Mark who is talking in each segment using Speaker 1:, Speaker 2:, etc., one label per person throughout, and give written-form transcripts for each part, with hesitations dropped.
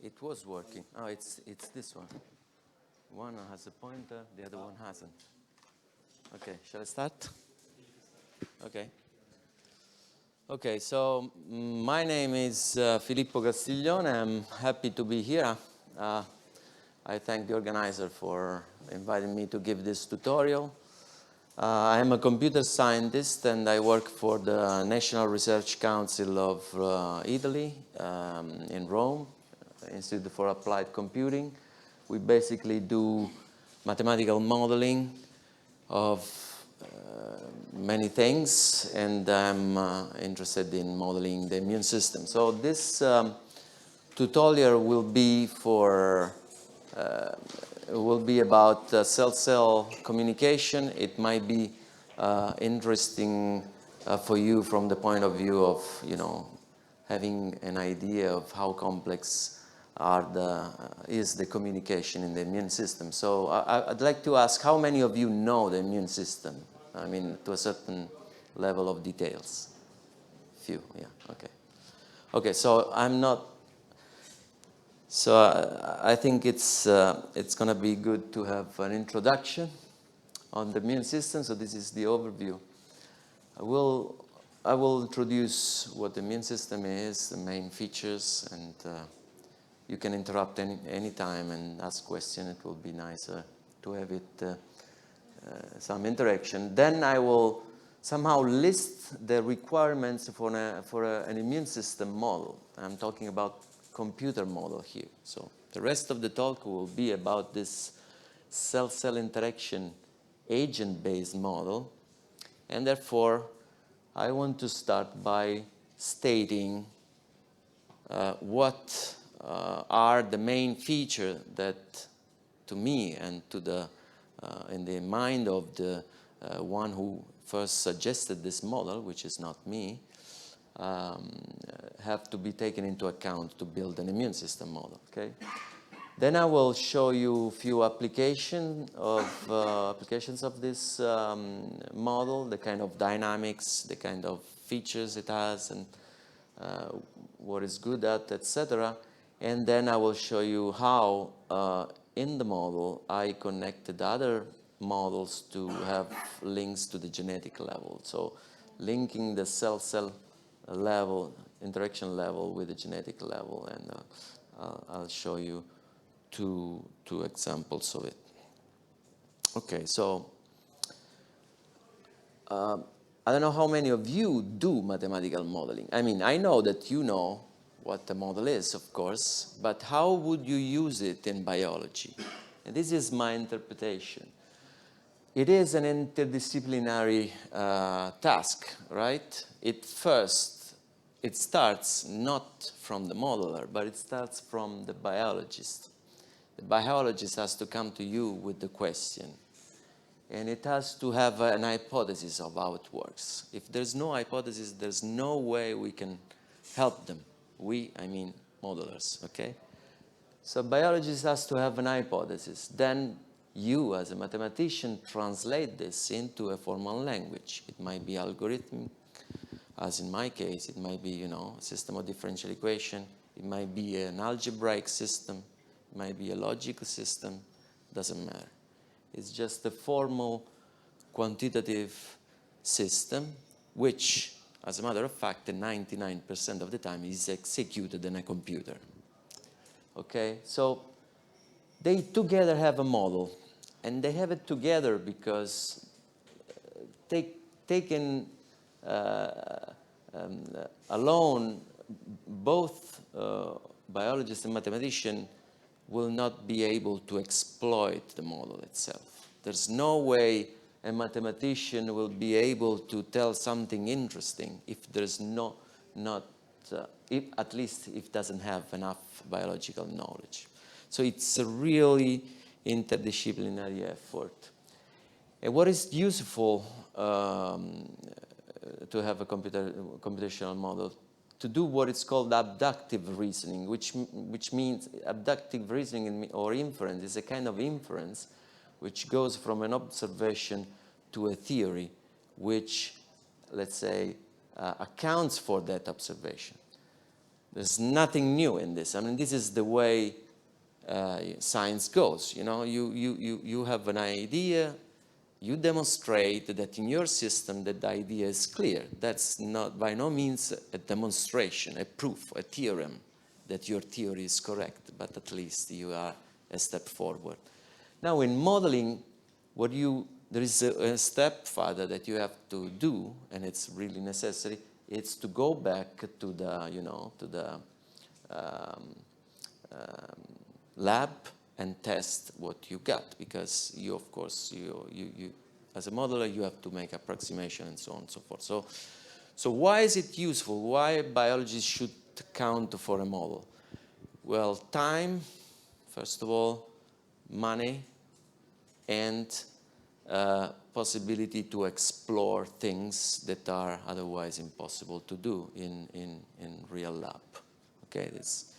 Speaker 1: It was working. Oh, it's this one. One has a pointer, the other one hasn't. Okay, shall I start? Okay. Okay, so my name is Filippo Castiglione. I'm happy to be here. I thank the organizer for inviting me to give this tutorial. I am a computer scientist and I work for the National Research Council of Italy in Rome, Institute for Applied Computing. We basically do mathematical modeling of many things, and I'm interested in modeling the immune system. So this tutorial will be about cell-cell communication. It might be interesting for you from the point of view of, having an idea of how complex is the communication in the immune system. So I'd like to ask, how many of you know the immune system? I mean, to a certain level of details. Few, yeah, okay. Okay, so I think it's going to be good to have an introduction on the immune system. So this is the overview. I will introduce what the immune system is, the main features, and you can interrupt any time and ask questions. It will be nicer to have it some interaction. Then I will somehow list the requirements for an immune system model. I'm talking about computer model here. So the rest of the talk will be about this cell-cell interaction agent-based model. And therefore, I want to start by stating what are the main features that, to me and to the in the mind of the one who first suggested this model, which is not me, have to be taken into account to build an immune system model. Okay. Then I will show you a few applications of this model, the kind of dynamics, the kind of features it has, and what it's good at, etc. And then I will show you how in the model I connected other models to have links to the genetic level. So linking the cell-cell level, interaction level with the genetic level, and I'll show you two examples of it. Okay, so I don't know how many of you do mathematical modeling. I mean, I know that you know what the model is, of course, but how would you use it in biology? And this is my interpretation. It is an interdisciplinary task, right? It starts not from the modeler, but it starts from the biologist. The biologist has to come to you with the question, and it has to have an hypothesis of how it works. If there's no hypothesis, there's no way we can help them. I mean modelers, okay? So biologist has to have an hypothesis. Then you, as a mathematician, translate this into a formal language. It might be algorithmic, as in my case. It might be, a system of differential equation. It might be an algebraic system. It might be a logical system. Doesn't matter. It's just a formal quantitative system, which, as a matter of fact, 99% of the time is executed in a computer. Okay, so they together have a model, and they have it together because taken alone, both biologists and mathematicians will not be able to exploit the model itself. There's no way a mathematician will be able to tell something interesting if there's at least if it doesn't have enough biological knowledge. So it's a really interdisciplinary effort. And what is useful to have a computational model? To do what is called abductive reasoning, which means abductive reasoning or inference is a kind of inference which goes from an observation to a theory which, let's say, accounts for that observation. There's nothing new in this. I mean, this is the way science goes. You know, you have an idea, you demonstrate that in your system that the idea is clear. That's not by no means a demonstration, a proof, a theorem that your theory is correct, but at least you are a step forward. Now in modeling, there is a step further that you have to do, and it's really necessary. It's to go back to the, lab and test what you got, because you, of course, you as a modeler, you have to make approximation and so on and so forth. So why is it useful? Why biologists should count for a model? Well, time, first of all, money, and possibility to explore things that are otherwise impossible to do in real lab. Okay, it's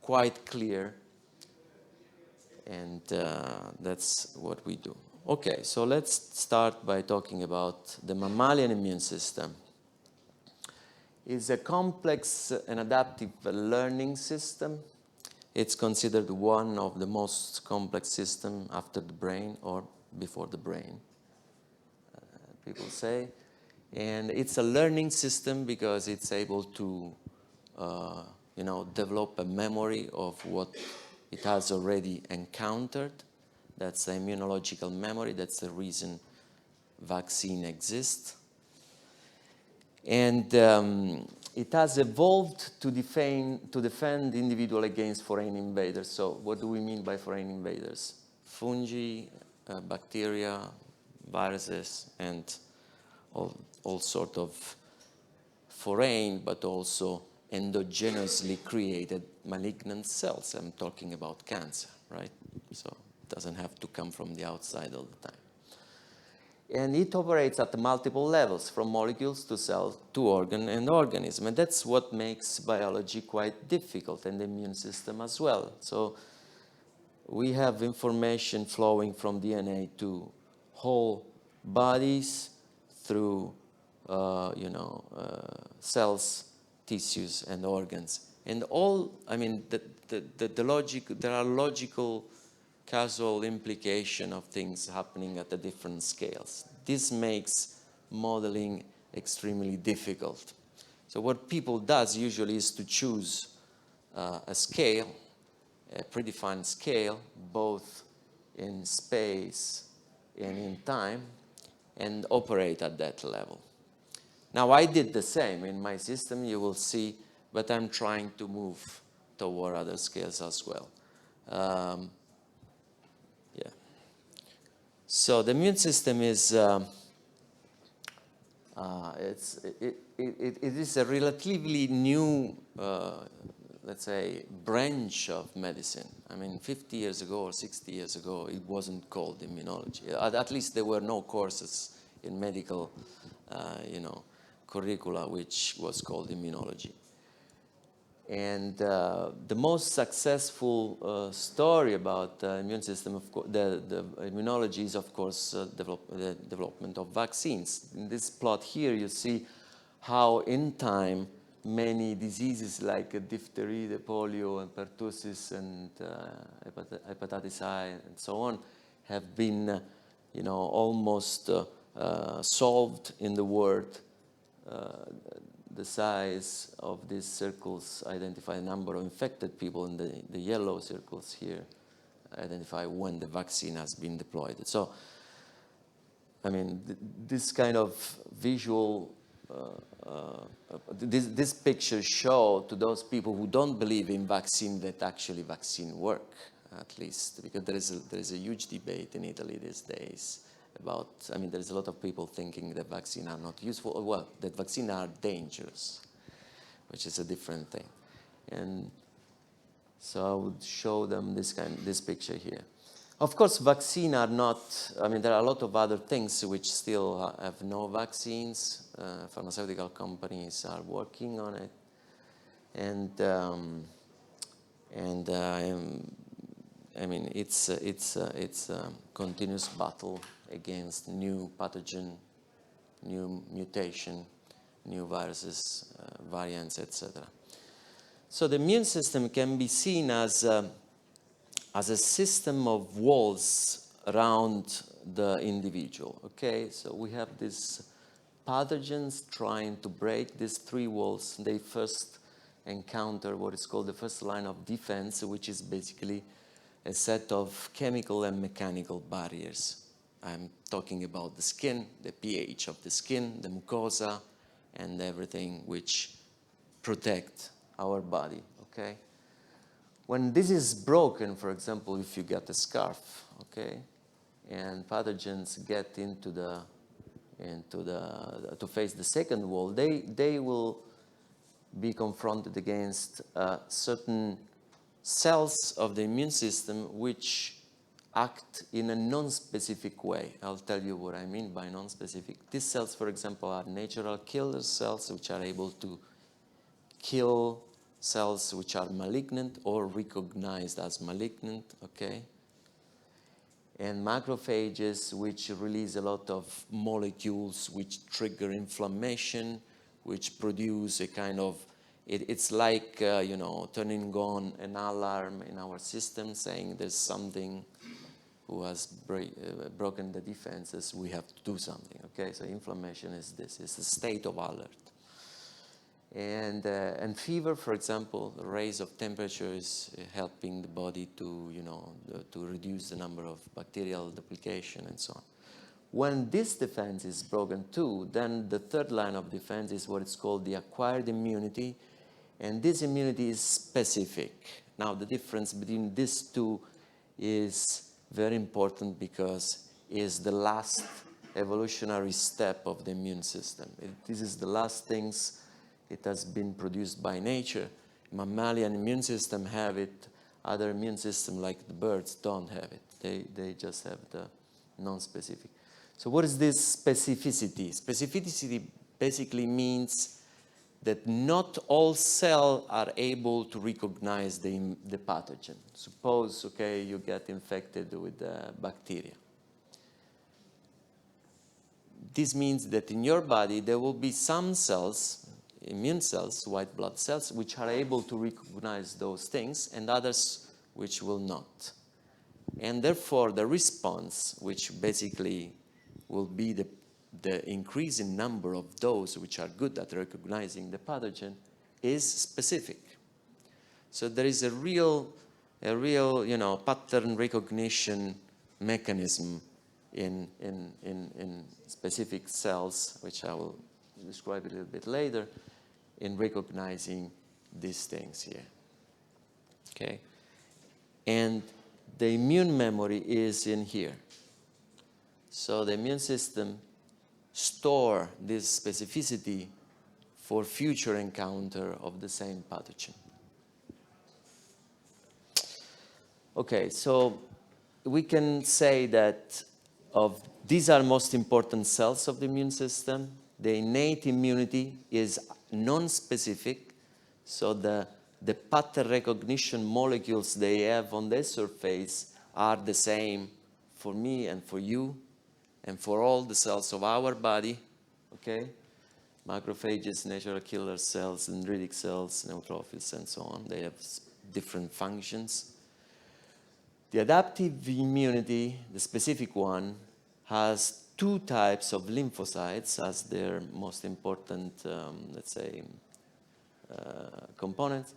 Speaker 1: quite clear, and that's what we do. Okay, so let's start by talking about the mammalian immune system. It's a complex and adaptive learning system. It's considered one of the most complex systems after the brain or before the brain, people say. And it's a learning system because it's able to develop a memory of what it has already encountered. That's the immunological memory. That's the reason vaccine exists. And it has evolved to defend the individual against foreign invaders. So what do we mean by foreign invaders? Fungi, bacteria, viruses, and all sort of foreign, but also endogenously created malignant cells. I'm talking about cancer, right? So it doesn't have to come from the outside all the time. And it operates at multiple levels, from molecules to cells to organ and organism. And that's what makes biology quite difficult, and the immune system as well. So we have information flowing from DNA to whole bodies through cells, tissues, and organs. And the logic, there are logical causal implication of things happening at the different scales. This makes modeling extremely difficult. So what people does usually is to choose a scale, a predefined scale, both in space and in time, and operate at that level. Now, I did the same in my system, you will see, but I'm trying to move toward other scales as well. So the immune system is it is a relatively new, let's say, branch of medicine. I mean, 50 years ago or 60 years ago, it wasn't called immunology. At least there were no courses in medical, curricula which was called immunology. And the most successful story about the immune system, the immunology, is, of course, the development of vaccines. In this plot here, you see how in time many diseases like diphtheria, the polio, and pertussis, and hepatitis I, and so on, have been, almost solved in the world. The size of these circles identify a number of infected people, and the yellow circles here identify when the vaccine has been deployed. So, I mean, this kind of visual, this picture show to those people who don't believe in vaccine that actually vaccine work, at least, because there is a huge debate in Italy these days about, there's a lot of people thinking that vaccines are not useful, or well, that vaccines are dangerous, which is a different thing. And so I would show them this picture here. Of course, vaccines are not, there are a lot of other things which still have no vaccines. Pharmaceutical companies are working on it. It's a continuous battle against new pathogen, new mutation, new viruses, variants, etc. So the immune system can be seen as a system of walls around the individual, okay? So we have these pathogens trying to break these three walls. They first encounter what is called the first line of defense, which is basically a set of chemical and mechanical barriers. I'm talking about the skin, the pH of the skin, the mucosa, and everything which protect our body, okay? When this is broken, for example, if you get a scarf, okay, and pathogens get to face the second wall, they will be confronted against certain cells of the immune system which act in a non-specific way. I'll tell you what I mean by non-specific. These cells, for example, are natural killer cells which are able to kill cells which are malignant or recognized as malignant, okay? And macrophages which release a lot of molecules which trigger inflammation, which produce a kind of, it's like, you know, turning on an alarm in our system saying there's something who has broken the defenses, we have to do something, okay? So inflammation is this, it's a state of alert. And fever, for example, the raise of temperature is helping the body to, you know, to reduce the number of bacterial duplication and so on. When this defense is broken too, then the third line of defense is what is called the acquired immunity, and this immunity is specific. Now, the difference between these two is very important because it is the last evolutionary step of the immune system. This is the last things. It has been produced by nature. Mammalian immune system have it. Other immune system, like the birds, don't have it. They just have the non-specific. So what is this specificity? Specificity basically means that not all cells are able to recognize the pathogen. Suppose, okay, you get infected with bacteria. This means that in your body there will be some cells, immune cells, white blood cells, which are able to recognize those things, and others which will not. And therefore, the response, which basically will be the increase in number of those which are good at recognizing the pathogen, is specific. So there is a real, you know, pattern recognition mechanism in specific cells, which I will describe a little bit later, in recognizing these things here, okay? And the immune memory is in here. So the immune system store this specificity for future encounter of the same pathogen. Okay, so we can say that these are most important cells of the immune system. The innate immunity is non-specific, so the pattern recognition molecules they have on their surface are the same for me and for you and for all the cells of our body, okay? Macrophages, natural killer cells, dendritic cells, neutrophils, and so on. They have different functions. The adaptive immunity, the specific one, has two types of lymphocytes as their most important, let's say, components,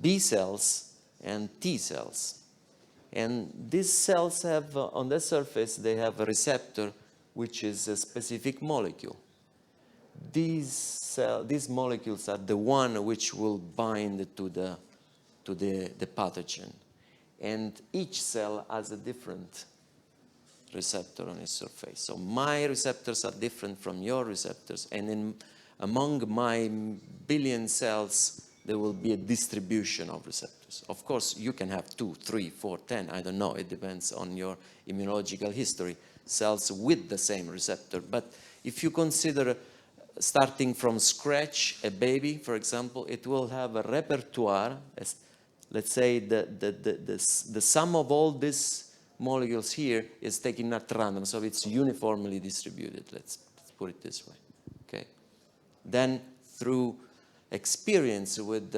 Speaker 1: B cells and T cells. And these cells have, on the surface, they have a receptor which is a specific molecule. These molecules are the one which will bind to the pathogen. And each cell has a different receptor on its surface. So my receptors are different from your receptors, and among my billion cells, there will be a distribution of receptors. Of course, you can have 2, 3, 4, 10, I don't know, it depends on your immunological history, cells with the same receptor. But if you consider starting from scratch, a baby, for example, it will have a repertoire, let's say the sum of all these molecules here is taken at random, so it's uniformly distributed, let's put it this way, okay? Then through experience with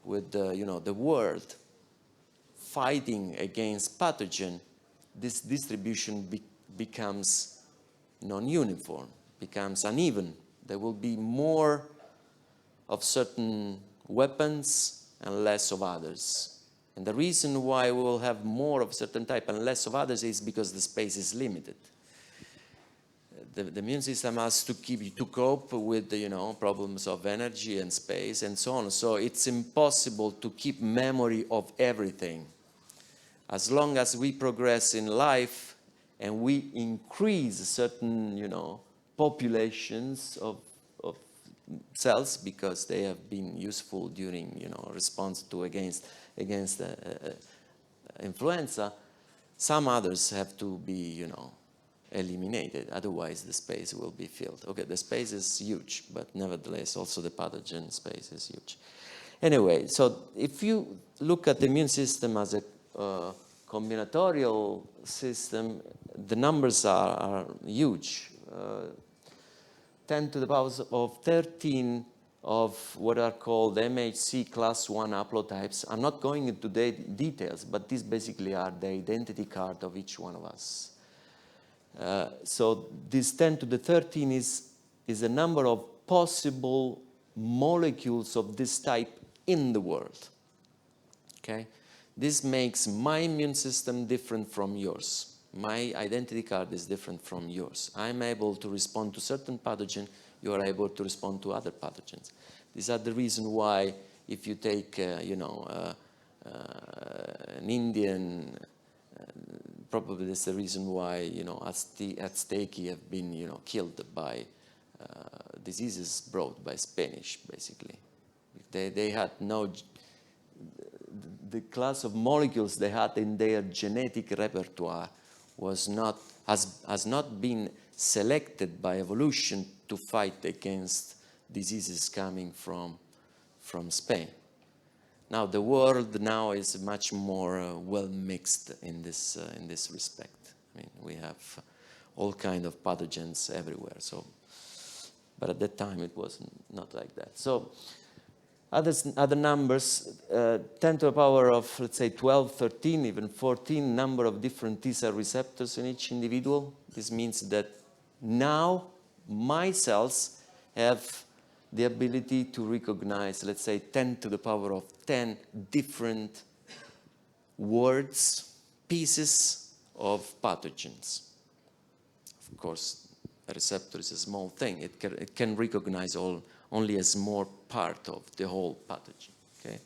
Speaker 1: with the world fighting against pathogen, this distribution becomes non-uniform, becomes uneven. There will be more of certain weapons and less of others. And the reason why we will have more of certain type and less of others is because the space is limited. The immune system has to cope with the problems of energy and space and so on. So it's impossible to keep memory of everything. As long as we progress in life and we increase certain populations of cells because they have been useful during response to against influenza, some others have to be eliminated, otherwise the space will be filled. Okay, the space is huge, but nevertheless also the pathogen space is huge. Anyway, so if you look at the immune system as a combinatorial system, the numbers are huge. 10 to the power of 13 of what are called MHC class 1 haplotypes. I'm not going into the details, but these basically are the identity card of each one of us. So this 10 to the 13 is a number of possible molecules of this type in the world. Okay? This makes my immune system different from yours. My identity card is different from yours. I'm able to respond to certain pathogen, you are able to respond to other pathogens. These are the reason why if you take, an Indian, probably that's the reason why, Azteci have been, killed by diseases brought by Spanish, basically. They had no, the class of molecules they had in their genetic repertoire has not been selected by evolution to fight against diseases coming from Spain. Now the world now is much more well mixed in this respect. I mean, we have all kind of pathogens everywhere. So, but at that time it was not like that. So other numbers, 10 to the power of, let's say, 12, 13, even 14 number of different T-cell receptors in each individual. This means that now my cells have the ability to recognize, let's say, 10 to the power of 10 different words, pieces of pathogens. Of course, a receptor is a small thing. It can recognize only a small part of the whole pathogen. Okay?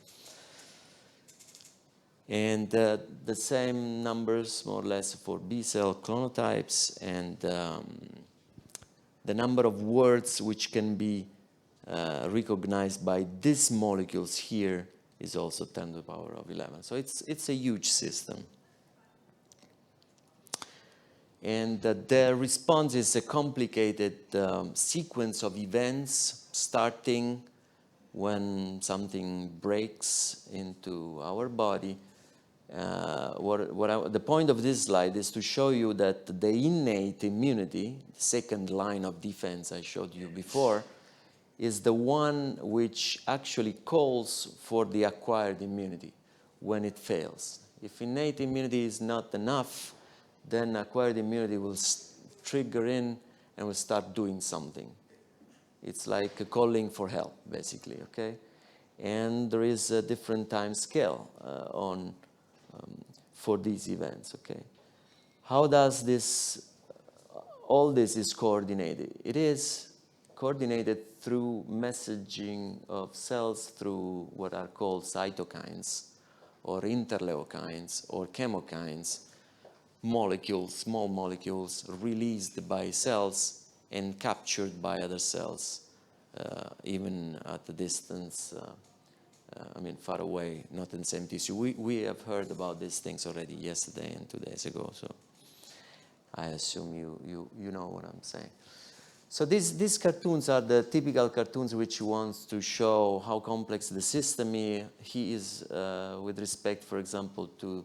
Speaker 1: And the same numbers, more or less, for B-cell clonotypes, and the number of words which can be recognized by these molecules here is also 10 to the power of 11. So it's a huge system. And the response is a complicated sequence of events starting when something breaks into our body. The point of this slide is to show you that the innate immunity, the second line of defense I showed you before, is the one which actually calls for the acquired immunity when it fails. If innate immunity is not enough, then acquired immunity will trigger in and will start doing something. It's like a calling for help, basically, okay? And there is a different time scale for these events, okay? How does all this is coordinated? It is coordinated through messaging of cells through what are called cytokines or interleukines or chemokines, molecules, small molecules released by cells and captured by other cells, even at a distance, far away, not in the same tissue. We have heard about these things already yesterday and 2 days ago, so I assume you know what I'm saying. So these cartoons are the typical cartoons which wants to show how complex the system is with respect, for example, to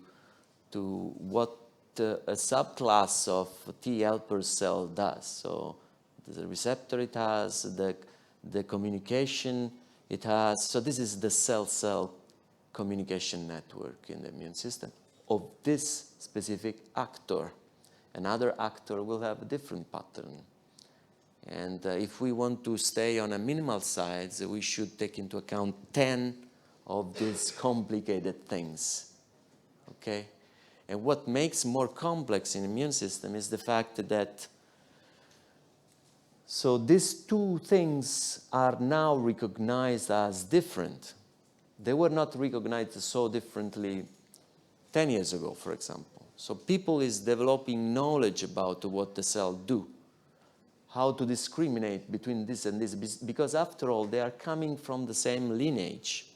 Speaker 1: what a subclass of T helper cell does. So the receptor it has, the communication it has. So this is the cell-cell communication network in the immune system of this specific actor. Another actor will have a different pattern. And if we want to stay on a minimal size, we should take into account 10 of these complicated things, okay? And what makes more complex in the immune system is the fact that, so these two things are now recognized as different. They were not recognized so differently 10 years ago, for example. So people is developing knowledge about what the cell do, how to discriminate between this and this, because after all, they are coming from the same lineage.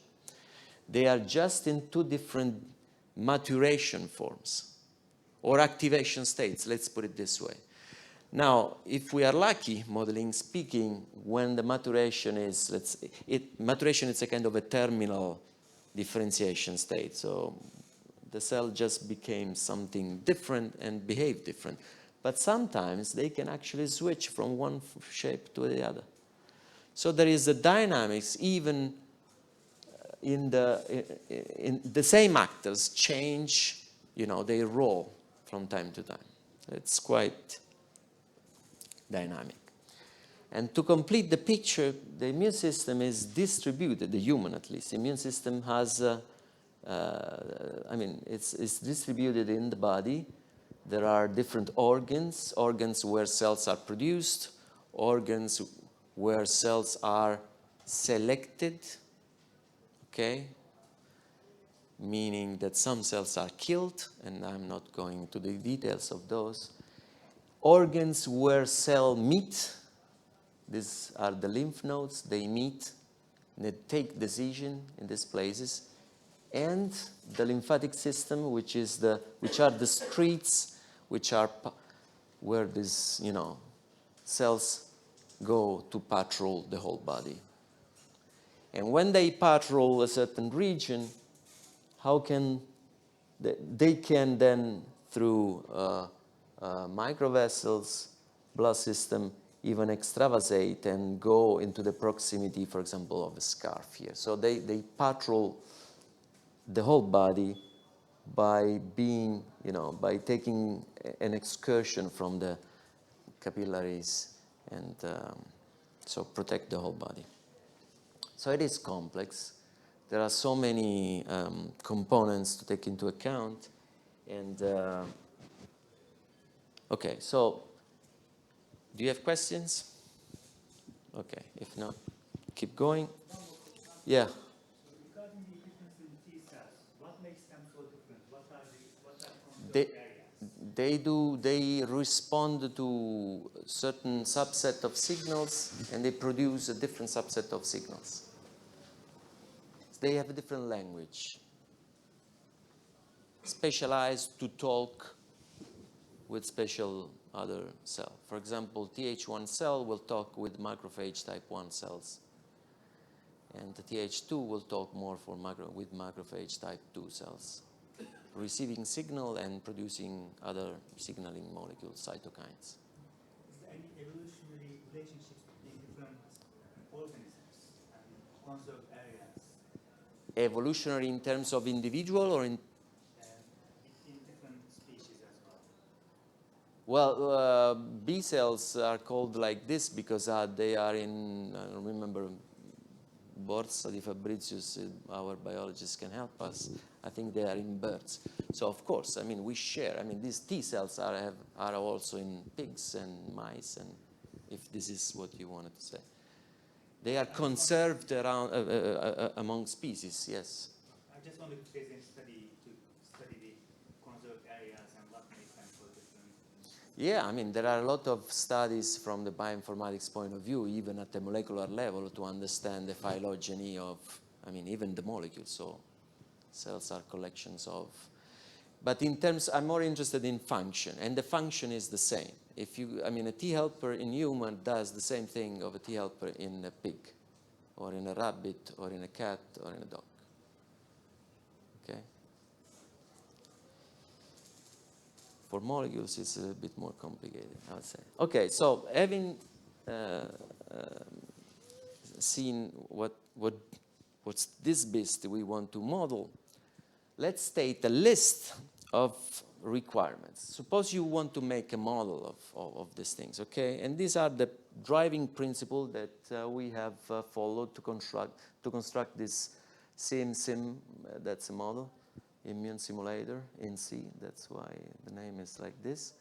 Speaker 1: They are just in two different maturation forms or activation states, let's put it this way. Now, if we are lucky, modeling speaking, when the maturation is, maturation is a kind of a terminal differentiation state. So the cell just became something different and behaved different. But sometimes they can actually switch from one shape to the other. So there is a dynamics even in the same actors change, their role from time to time. It's quite dynamic. And to complete the picture, the immune system is distributed, the human at least. The immune system has, it's distributed in the body. There are different organs where cells are produced, organs where cells are selected, okay? Meaning that some cells are killed, and I'm not going to the details of those. Organs where cells meet, these are the lymph nodes, they meet, they take decision in these places. And the lymphatic system, which are the streets, where these, cells go to patrol the whole body. And when they patrol a certain region, they can then, through microvessels, blood system, even extravasate and go into the proximity, for example, of a scarf here. So they patrol the whole body by being, by taking an excursion from the capillaries and so protect the whole body. So it is complex. There are so many components to take into account. And okay, so do you have questions? Okay, if not, keep going. Yeah.
Speaker 2: Regarding the difference in T cells, what makes them so different? What are areas?
Speaker 1: They respond to certain subset of signals, and they produce a different subset of signals. They have a different language, specialized to talk with special other cell. For example, Th1 cell will talk with macrophage type 1 cells. And the Th2 will talk more with macrophage type 2 cells, receiving signal and producing other signaling molecules, cytokines.
Speaker 2: Is there any evolutionary relationships between different organisms and conserved areas?
Speaker 1: Evolutionary in terms of individual or in
Speaker 2: different species as well?
Speaker 1: Well, B cells are called like this because they are in, I don't remember, Borsa di Fabricius, our biologists can help us. I think they are in birds. So of course, we share. These T cells are also in pigs and mice, and if this is what you wanted to say. They are conserved around among species, yes.
Speaker 2: I just wanted to study the conserved areas and what makes them so different.
Speaker 1: Yeah, there are a lot of studies from the bioinformatics point of view, even at the molecular level, to understand the phylogeny of, even the molecules. So cells are collections of. But in terms, I'm more interested in function, and the function is the same. If you, a T helper in human does the same thing of a T helper in a pig, or in a rabbit, or in a cat, or in a dog. Okay? For molecules, it's a bit more complicated, I would say. Okay, so having seen what what's this beast we want to model, let's state a list of requirements. Suppose you want to make a model of these things, okay? And these are the driving principles that we have followed to construct this sim, that's a model, immune simulator in C, that's why the name is like this.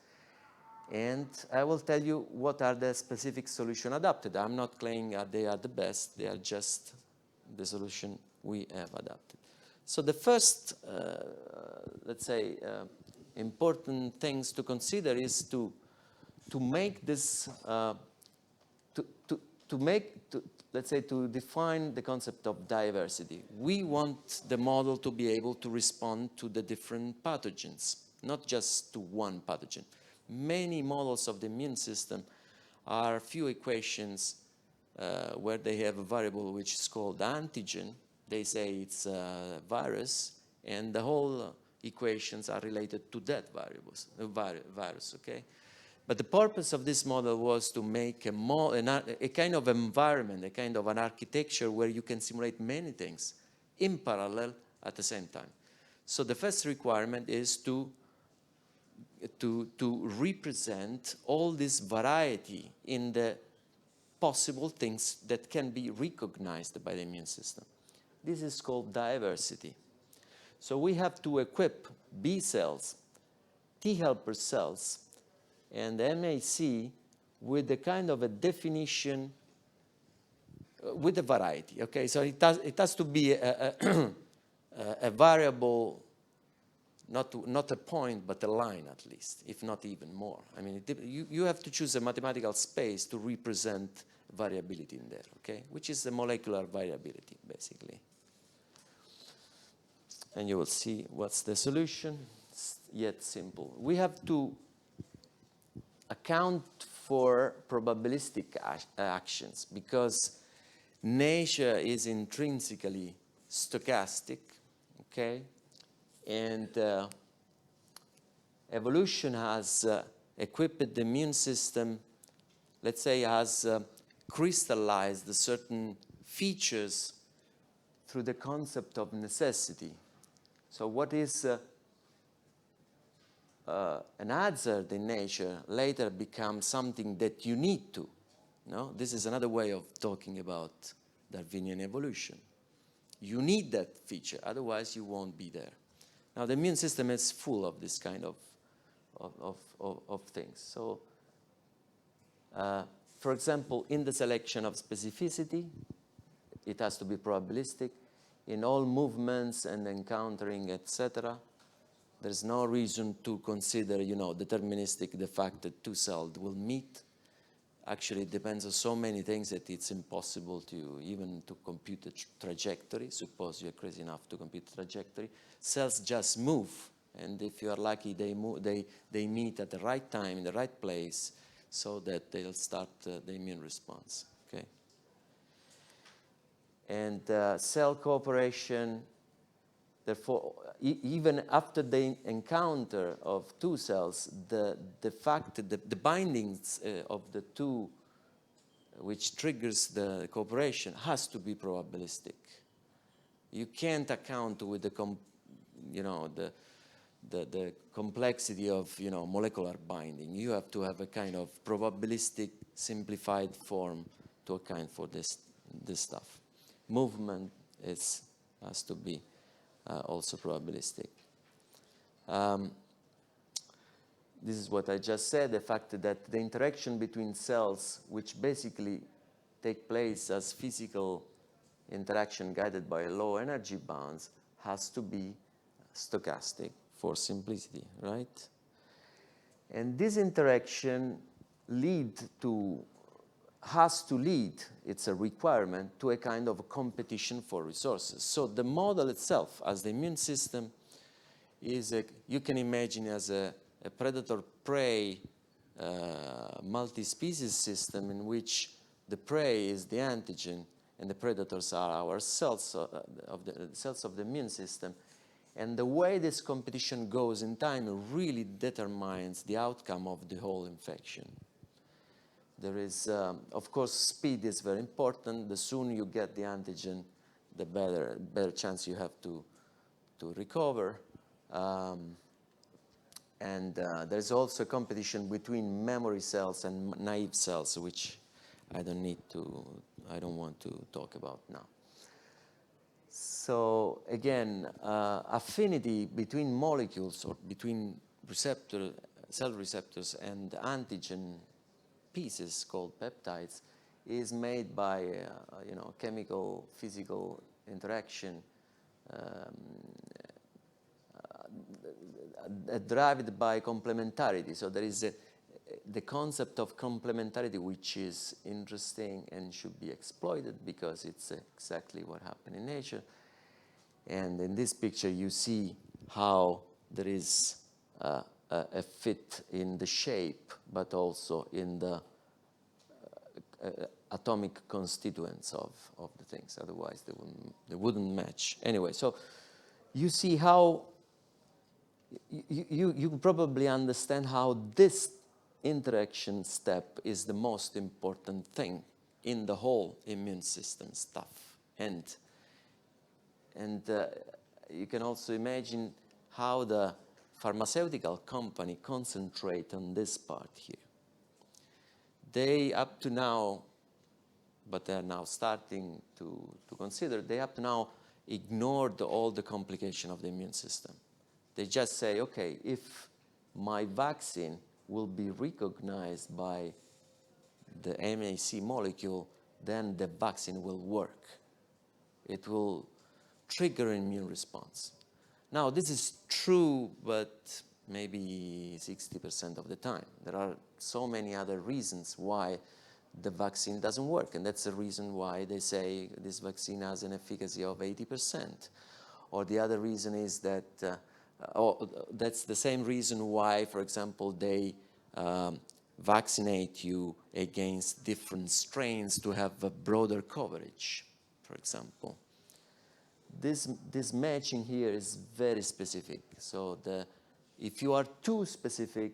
Speaker 1: And I will tell you what are the specific solutions adopted. I'm not claiming that they are the best, they are just the solution we have adopted. So the first, let's say, important things to consider is to make this, let's say, to define the concept of diversity. We want the model to be able to respond to the different pathogens, not just to one pathogen. Many models of the immune system are few equations where they have a variable which is called antigen. They say it's a virus, and the whole equations are related to that virus, okay? But the purpose of this model was to make a kind of environment, a kind of an architecture where you can simulate many things in parallel at the same time. So the first requirement is to represent all this variety in the possible things that can be recognized by the immune system. This is called diversity. So we have to equip B cells, T helper cells, and MAC with a kind of a definition, with a variety, okay? So it has to be a variable, not a point, but a line at least, if not even more. I mean, you have to choose a mathematical space to represent variability in there, okay? Which is the molecular variability, basically. And you will see what's the solution. It's yet simple. We have to account for probabilistic actions because nature is intrinsically stochastic, okay? And evolution has equipped the immune system, let's say, has crystallized certain features through the concept of necessity. So what is an hazard in nature later becomes something that you need to. No? This is another way of talking about Darwinian evolution. You need that feature, otherwise you won't be there. Now the immune system is full of this kind of things. So, for example, in the selection of specificity, it has to be probabilistic. In all movements and encountering, etc., there's no reason to consider, deterministic the fact that two cells will meet. Actually, it depends on so many things that it's impossible to even to compute a trajectory. Suppose you're crazy enough to compute a trajectory. Cells just move, and if you are lucky, they meet at the right time in the right place, so that they'll start the immune response. Okay. And cell cooperation, therefore, even after the encounter of two cells, the bindings of the two, which triggers the cooperation, has to be probabilistic. You can't account with the complexity of molecular binding. You have to have a kind of probabilistic simplified form to account for this stuff. Movement has to be also probabilistic. This is what I just said, the fact that the interaction between cells, which basically take place as physical interaction guided by low energy bounds, has to be stochastic for simplicity, right? And this interaction has to lead, it's a requirement, to a kind of a competition for resources. So the model itself, as the immune system, you can imagine as a predator-prey multi-species system in which the prey is the antigen and the predators are our cells cells of the immune system. And the way this competition goes in time really determines the outcome of the whole infection. There is, of course, speed is very important. The sooner you get the antigen, the better chance you have to recover. And there's also competition between memory cells and naive cells, which I don't want to talk about now. So again, affinity between molecules or between cell receptors and antigen pieces called peptides is made by chemical, physical interaction derived by complementarity. So there is the concept of complementarity, which is interesting and should be exploited because it's exactly what happened in nature. And in this picture, you see how there is a fit in the shape, but also in the atomic constituents of the things. Otherwise, they wouldn't match. Anyway, so you see how you probably understand how this interaction step is the most important thing in the whole immune system stuff. And you can also imagine how the pharmaceutical company concentrate on this part here. They up to now, but they're now starting to consider, they up to now ignored all the complication of the immune system. They just say, okay, if my vaccine will be recognized by the MAC molecule, then the vaccine will work. It will trigger an immune response. Now, this is true, but maybe 60% of the time. There are so many other reasons why the vaccine doesn't work, and that's the reason why they say this vaccine has an efficacy of 80%. Or the other reason is that, that's the same reason why, for example, they vaccinate you against different strains to have a broader coverage, for example. This matching here is very specific. So if you are too specific,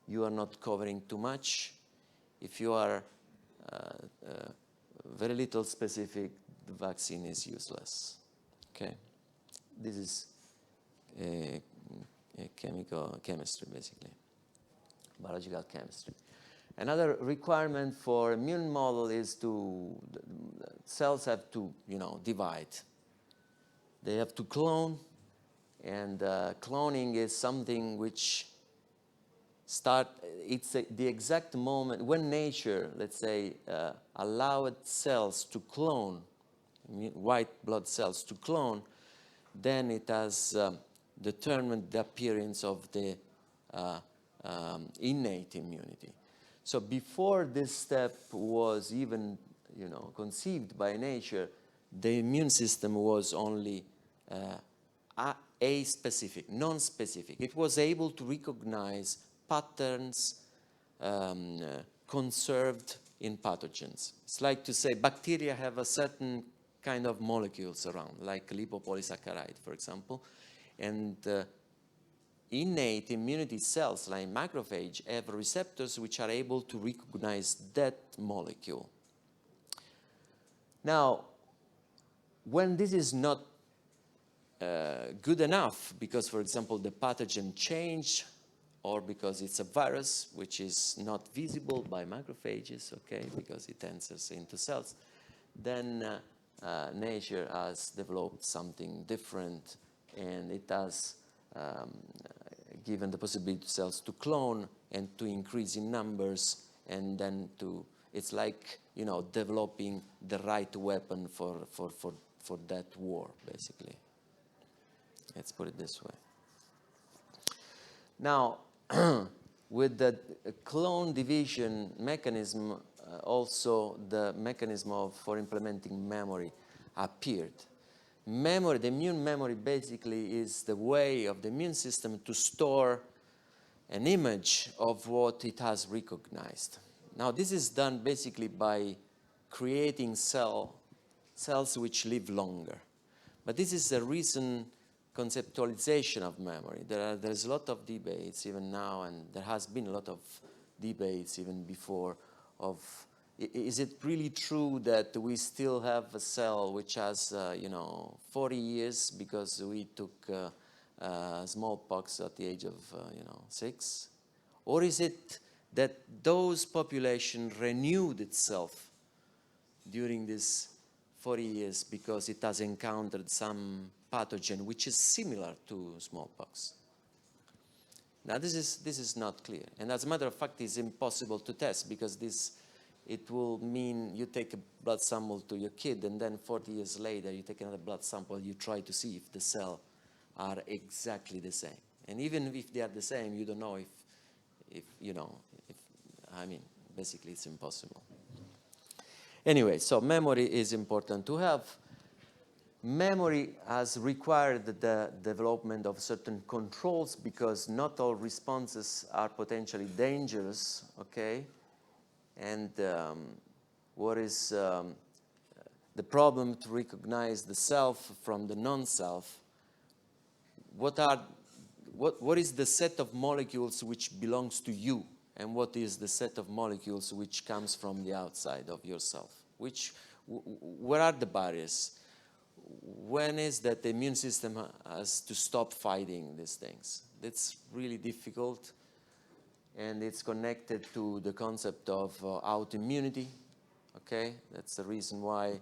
Speaker 1: you are not covering too much. If you are very little specific, the vaccine is useless. Okay, this is chemistry, basically, biological chemistry. Another requirement for immune model is cells have to, divide. They have to clone, and cloning is something which it's the exact moment when nature, let's say, allowed cells to clone, white blood cells to clone, then it has determined the appearance of the innate immunity. So before this step was even, conceived by nature, the immune system was only a-specific, non-specific. It was able to recognize patterns conserved in pathogens. It's like to say bacteria have a certain kind of molecules around, like lipopolysaccharide, for example, and innate immunity cells like macrophage have receptors which are able to recognize that molecule. Now, when this is not good enough, because, for example, the pathogen changed, or because it's a virus which is not visible by macrophages, okay, because it enters into cells, then nature has developed something different, and it has given the possibility to cells to clone and to increase in numbers, and then it's like, developing the right weapon for that war, basically. Let's put it this way. Now, with the clone division mechanism, also the mechanism for implementing memory appeared. Memory, the immune memory, basically is the way of the immune system to store an image of what it has recognized. Now, this is done basically by creating cells which live longer. But this is a recent conceptualization of memory. There's a lot of debates even now, and there has been a lot of debates even before, of is it really true that we still have a cell which has, 40 years because we took smallpox at the age of, 6? Or is it that those population renewed itself during this 40 years because it has encountered some pathogen which is similar to smallpox? Now, this is not clear. And as a matter of fact, it's impossible to test because it will mean you take a blood sample to your kid, and then 40 years later, you take another blood sample, you try to see if the cells are exactly the same. And even if they are the same, you don't know basically it's impossible. Anyway, so memory is important to have. Memory has required the development of certain controls because not all responses are potentially dangerous, okay? And what is the problem to recognize the self from the non-self? What is the set of molecules which belongs to you? And what is the set of molecules which comes from the outside of yourself? Where are the barriers? When is that the immune system has to stop fighting these things? It's really difficult, and it's connected to the concept of autoimmunity, okay? That's the reason why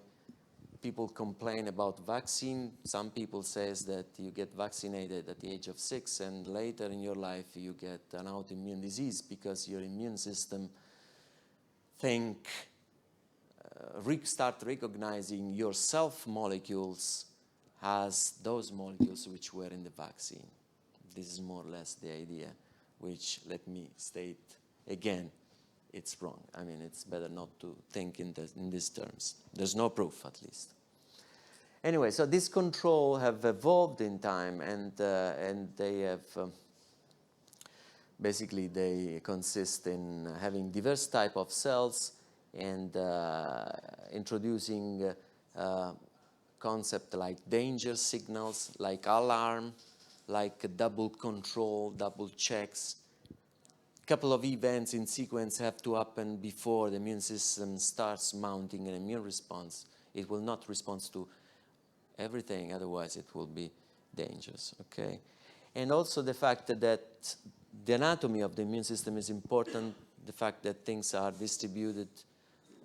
Speaker 1: people complain about vaccine. Some people says that you get vaccinated at the age of 6 and later in your life you get an autoimmune disease because your immune system start recognizing your self molecules as those molecules which were in the vaccine. This is more or less the idea, which, let me state again, it's wrong. I mean, it's better not to think in these terms. There's no proof, at least. Anyway, so this control have evolved in time, and they have basically they consist in having diverse type of cells and introducing concept like danger signals, like alarm, like double control, double checks. A couple of events in sequence have to happen before the immune system starts mounting an immune response. It will not respond to everything, otherwise it will be dangerous, okay? And also the fact that the anatomy of the immune system is important, the fact that things are distributed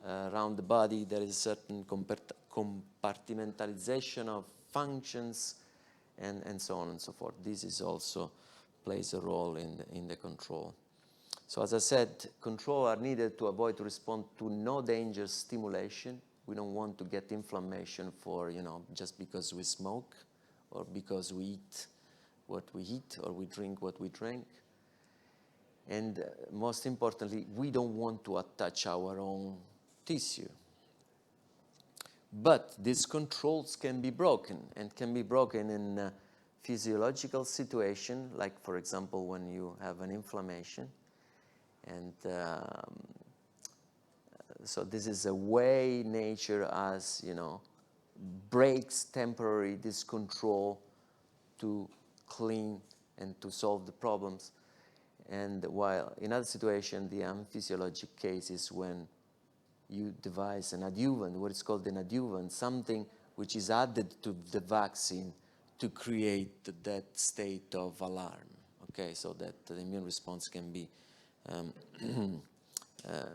Speaker 1: around the body, there is a certain compartmentalization of functions, and so on and so forth. This is also plays a role in the control. So as I said, control are needed to avoid to respond to no danger stimulation. We don't want to get inflammation for, just because we smoke or because we eat what we eat or we drink what we drink. And most importantly, we don't want to attach our own tissue. But these controls can be broken, and can be broken in a physiological situation, like, for example, when you have an inflammation. And so this is a way nature has, breaks temporary this control to clean and to solve the problems. And while in other situations, the unphysiologic case is when you devise an adjuvant, what is called an adjuvant, something which is added to the vaccine to create that state of alarm, okay, so that the immune response can be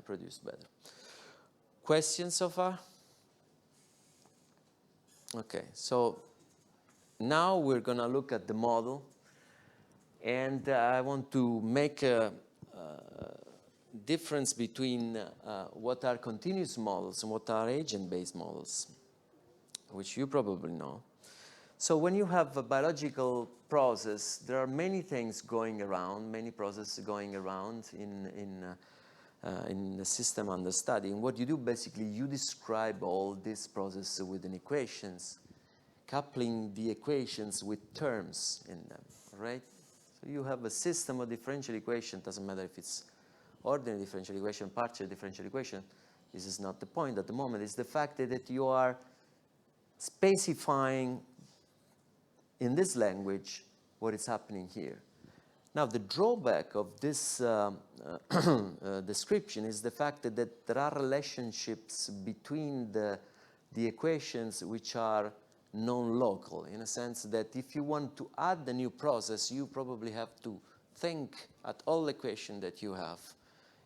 Speaker 1: produced better. Questions so far? Okay, so now we're going to look at the model, and I want to make a difference between what are continuous models and what are agent-based models, which you probably know. So when you have a biological process, there are many things going around, many processes going around in the system under study. And what you do, basically, you describe all this process within equations, coupling the equations with terms in them, right? So you have a system of differential equation, doesn't matter if it's ordinary differential equation, partial differential equation. This is not the point at the moment. It's the fact that you are specifying in this language what is happening here. Now, the drawback of this description is the fact that there are relationships between the equations which are non-local, in a sense that if you want to add a new process, you probably have to think at all equations that you have.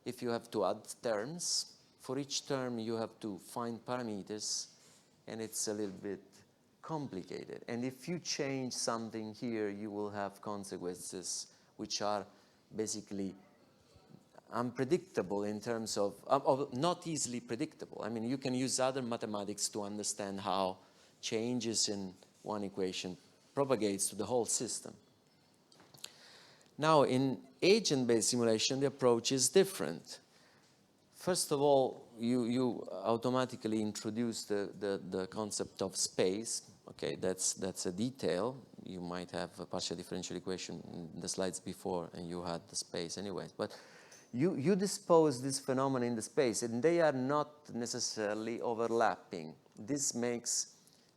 Speaker 1: If you have to add terms, for each term you have to find parameters, and it's a little bit complicated. And if you change something here, you will have consequences which are basically unpredictable in terms of not easily predictable. I mean, you can use other mathematics to understand how changes in one equation propagates to the whole system. Now, in agent-based simulation, the approach is different. First of all, you automatically introduce the concept of space. Okay, that's a detail. You might have a partial differential equation in the slides before, and you had the space anyways. But you dispose this phenomenon in the space, and they are not necessarily overlapping. This makes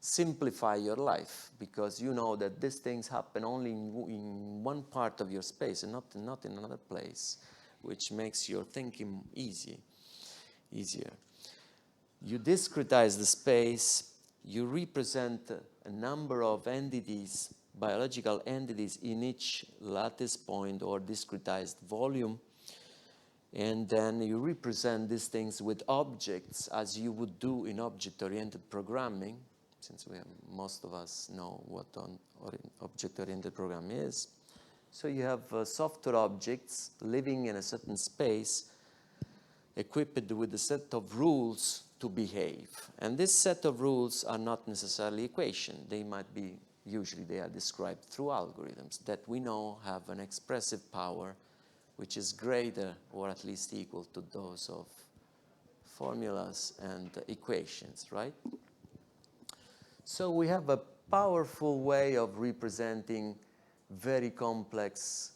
Speaker 1: simplify your life, because you know that these things happen only in one part of your space and not in another place, which makes your thinking easier. You discretize the space, you represent a number of entities, biological entities in each lattice point or discretized volume, and then you represent these things with objects as you would do in object-oriented programming, since most of us know what object-oriented programming is. So you have software objects living in a certain space, equipped with a set of rules to behave. And this set of rules are not necessarily equations. They might be, usually they are described through algorithms that we know have an expressive power which is greater or at least equal to those of formulas and equations, right? So we have a powerful way of representing very complex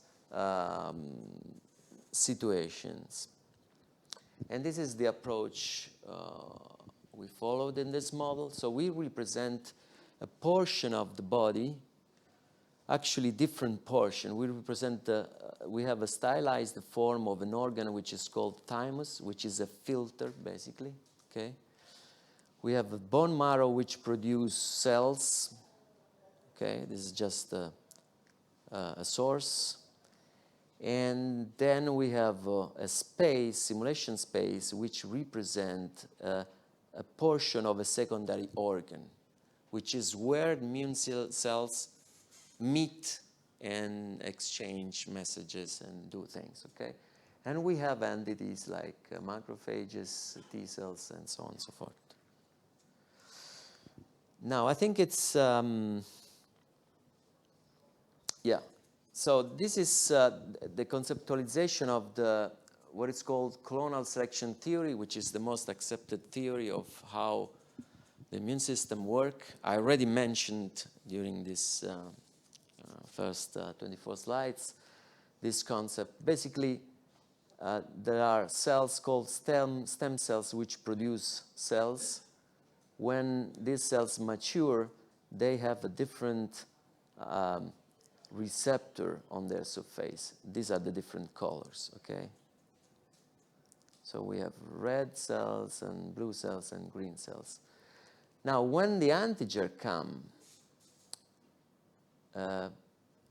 Speaker 1: situations. And this is the approach we followed in this model. So we represent a portion of the body, actually different portion. We represent we have a stylized form of an organ which is called thymus, which is a filter, basically, okay? We have a bone marrow which produces cells, okay? This is just a source. And then we have a space, simulation space, which represent a portion of a secondary organ, which is where immune cells meet and exchange messages and do things, okay? And we have entities like macrophages, T cells, and so on and so forth. Now, I think it's, yeah. So this is the conceptualization of what is called clonal selection theory, which is the most accepted theory of how the immune system works. I already mentioned during this first 24 slides this concept. Basically, there are cells called stem cells which produce cells. When these cells mature, they have a different receptor on their surface. These are the different colors, okay? So we have red cells and blue cells and green cells. Now, when the antigen comes,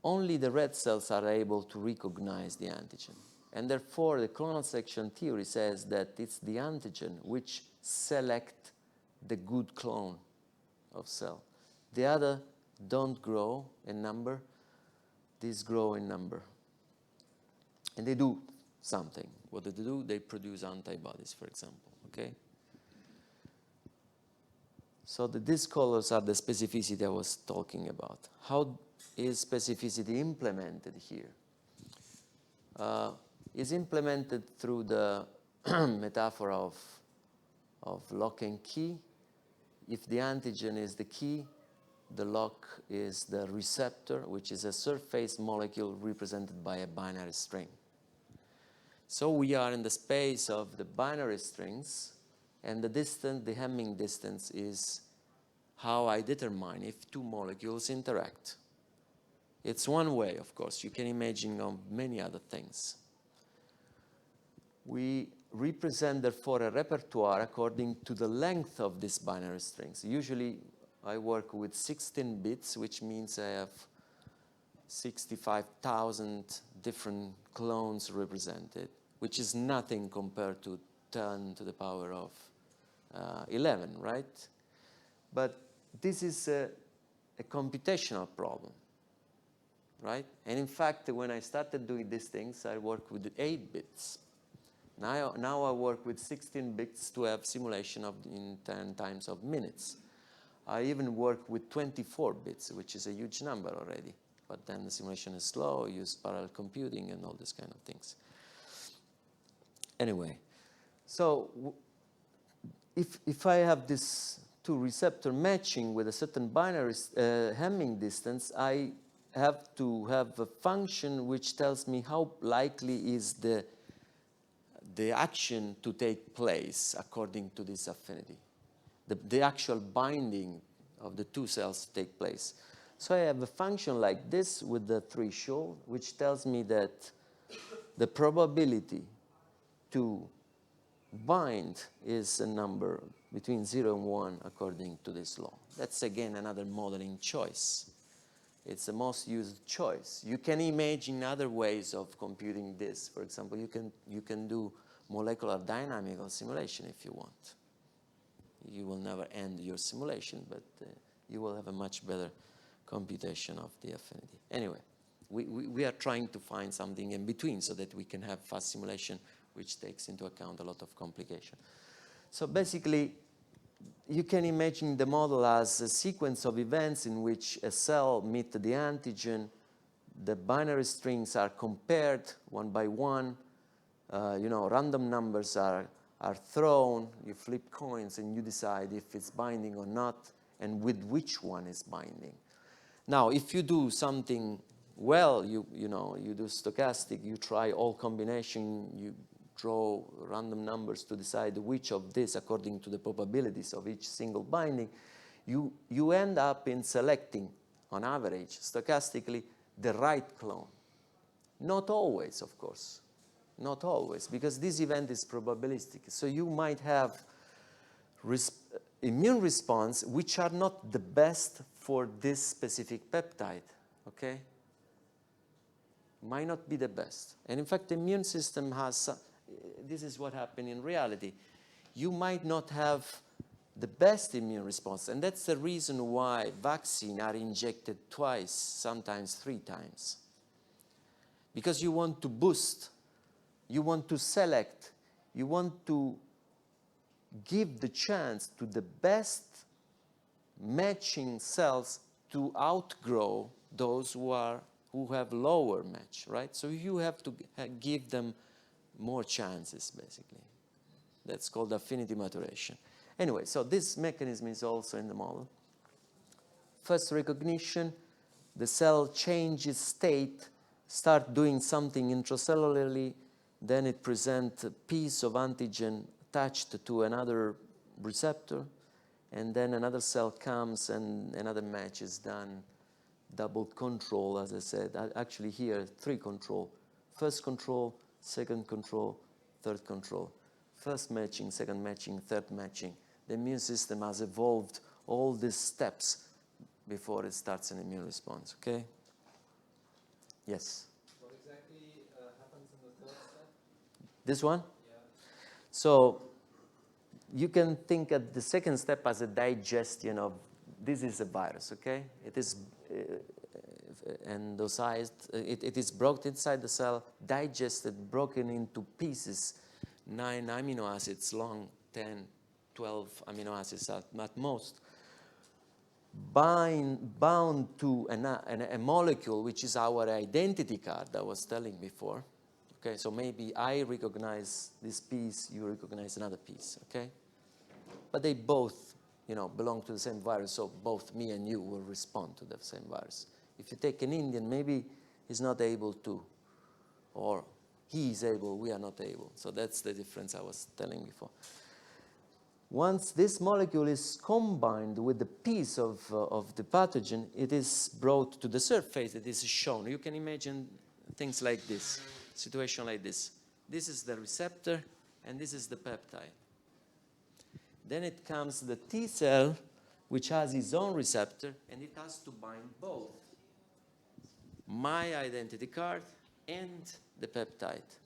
Speaker 1: only the red cells are able to recognize the antigen. And therefore, the clonal selection theory says that it's the antigen which select the good clone of cell. The other don't grow in number. These grow in number. And they do something. What do they do? They produce antibodies, for example, okay? So these colors are the specificity I was talking about. How is specificity implemented here? It's implemented through the metaphor of lock and key. If the antigen is the key, the lock is the receptor, which is a surface molecule represented by a binary string. So we are in the space of the binary strings, and the distance, the Hamming distance, is how I determine if two molecules interact. It's one way, of course. You can imagine many other things. We represent, therefore, a repertoire according to the length of these binary strings. Usually, I work with 16 bits, which means I have 65,000 different clones represented, which is nothing compared to 10 to the power of 11, right? But this is a computational problem, right? And in fact, when I started doing these things, I worked with 8 bits. Now I work with 16 bits to have simulation in 10 times of minutes. I even work with 24 bits, which is a huge number already. But then the simulation is slow, use parallel computing and all these kind of things. Anyway, so if I have this two receptor matching with a certain binary Hamming distance, I have to have a function which tells me how likely is the action to take place according to this affinity. The actual binding of the two cells take place. So I have a function like this with the threshold, which tells me that the probability to bind is a number between 0 and 1 according to this law. That's again another modeling choice. It's the most used choice. You can imagine other ways of computing this. For example, you can do molecular dynamical simulation if you want. You will never end your simulation, but you will have a much better computation of the affinity. Anyway, we are trying to find something in between so that we can have fast simulation which takes into account a lot of complication. So basically, you can imagine the model as a sequence of events in which a cell meets the antigen, the binary strings are compared one by one, random numbers are thrown, you flip coins and you decide if it's binding or not and with which one is binding. Now, if you do something well, you do stochastic, you try all combination, you draw random numbers to decide which of this, according to the probabilities of each single binding, you end up in selecting, on average, stochastically, the right clone. Not always, of course. Not always, because this event is probabilistic. So you might have immune response which are not the best for this specific peptide, okay? Might not be the best. And in fact, the immune system has, this is what happened in reality. You might not have the best immune response, and that's the reason why vaccines are injected twice, sometimes 3 times. Because you want to boost, you want to select, you want to give the chance to the best matching cells to outgrow those who have lower match, right? So you have to give them more chances, basically. That's called affinity maturation. Anyway, so this mechanism is also in the model. First recognition, the cell changes state, start doing something intracellularly, then it presents a piece of antigen attached to another receptor, and then another cell comes and another match is done. Double control, as I said. Actually here, 3 control. First control, second control, third control. First matching, second matching, third matching. The immune system has evolved all these steps before it starts an immune response, okay? Yes?
Speaker 3: What exactly happens in the third step?
Speaker 1: This one?
Speaker 3: Yeah.
Speaker 1: So you can think of the second step as a digestion of, this is a virus, okay? It is endosized, it is broken inside the cell, digested, broken into pieces, 9 amino acids long, 10, 12 amino acids at most, bound to a molecule which is our identity card I was telling before. Okay, so maybe I recognize this piece, you recognize another piece, okay? But they both, belong to the same virus, so both me and you will respond to the same virus. If you take an Indian, maybe he's not able to, or he is able, we are not able. So that's the difference I was telling before. Once this molecule is combined with the piece of the pathogen, it is brought to the surface. It is shown. You can imagine things like this, situation like this. This is the receptor, and this is the peptide. Then it comes the T cell, which has its own receptor, and it has to bind both my identity card and the peptide.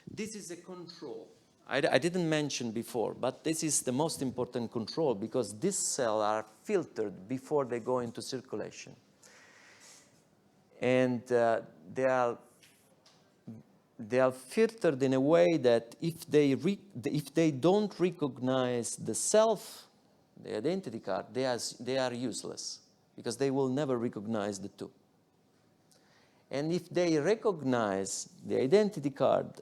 Speaker 1: This is a control. I didn't mention before, but this is the most important control because these cells are filtered before they go into circulation. And they are filtered in a way that if they don't recognize the self, the identity card, they are useless because they will never recognize the two. And if they recognize the identity card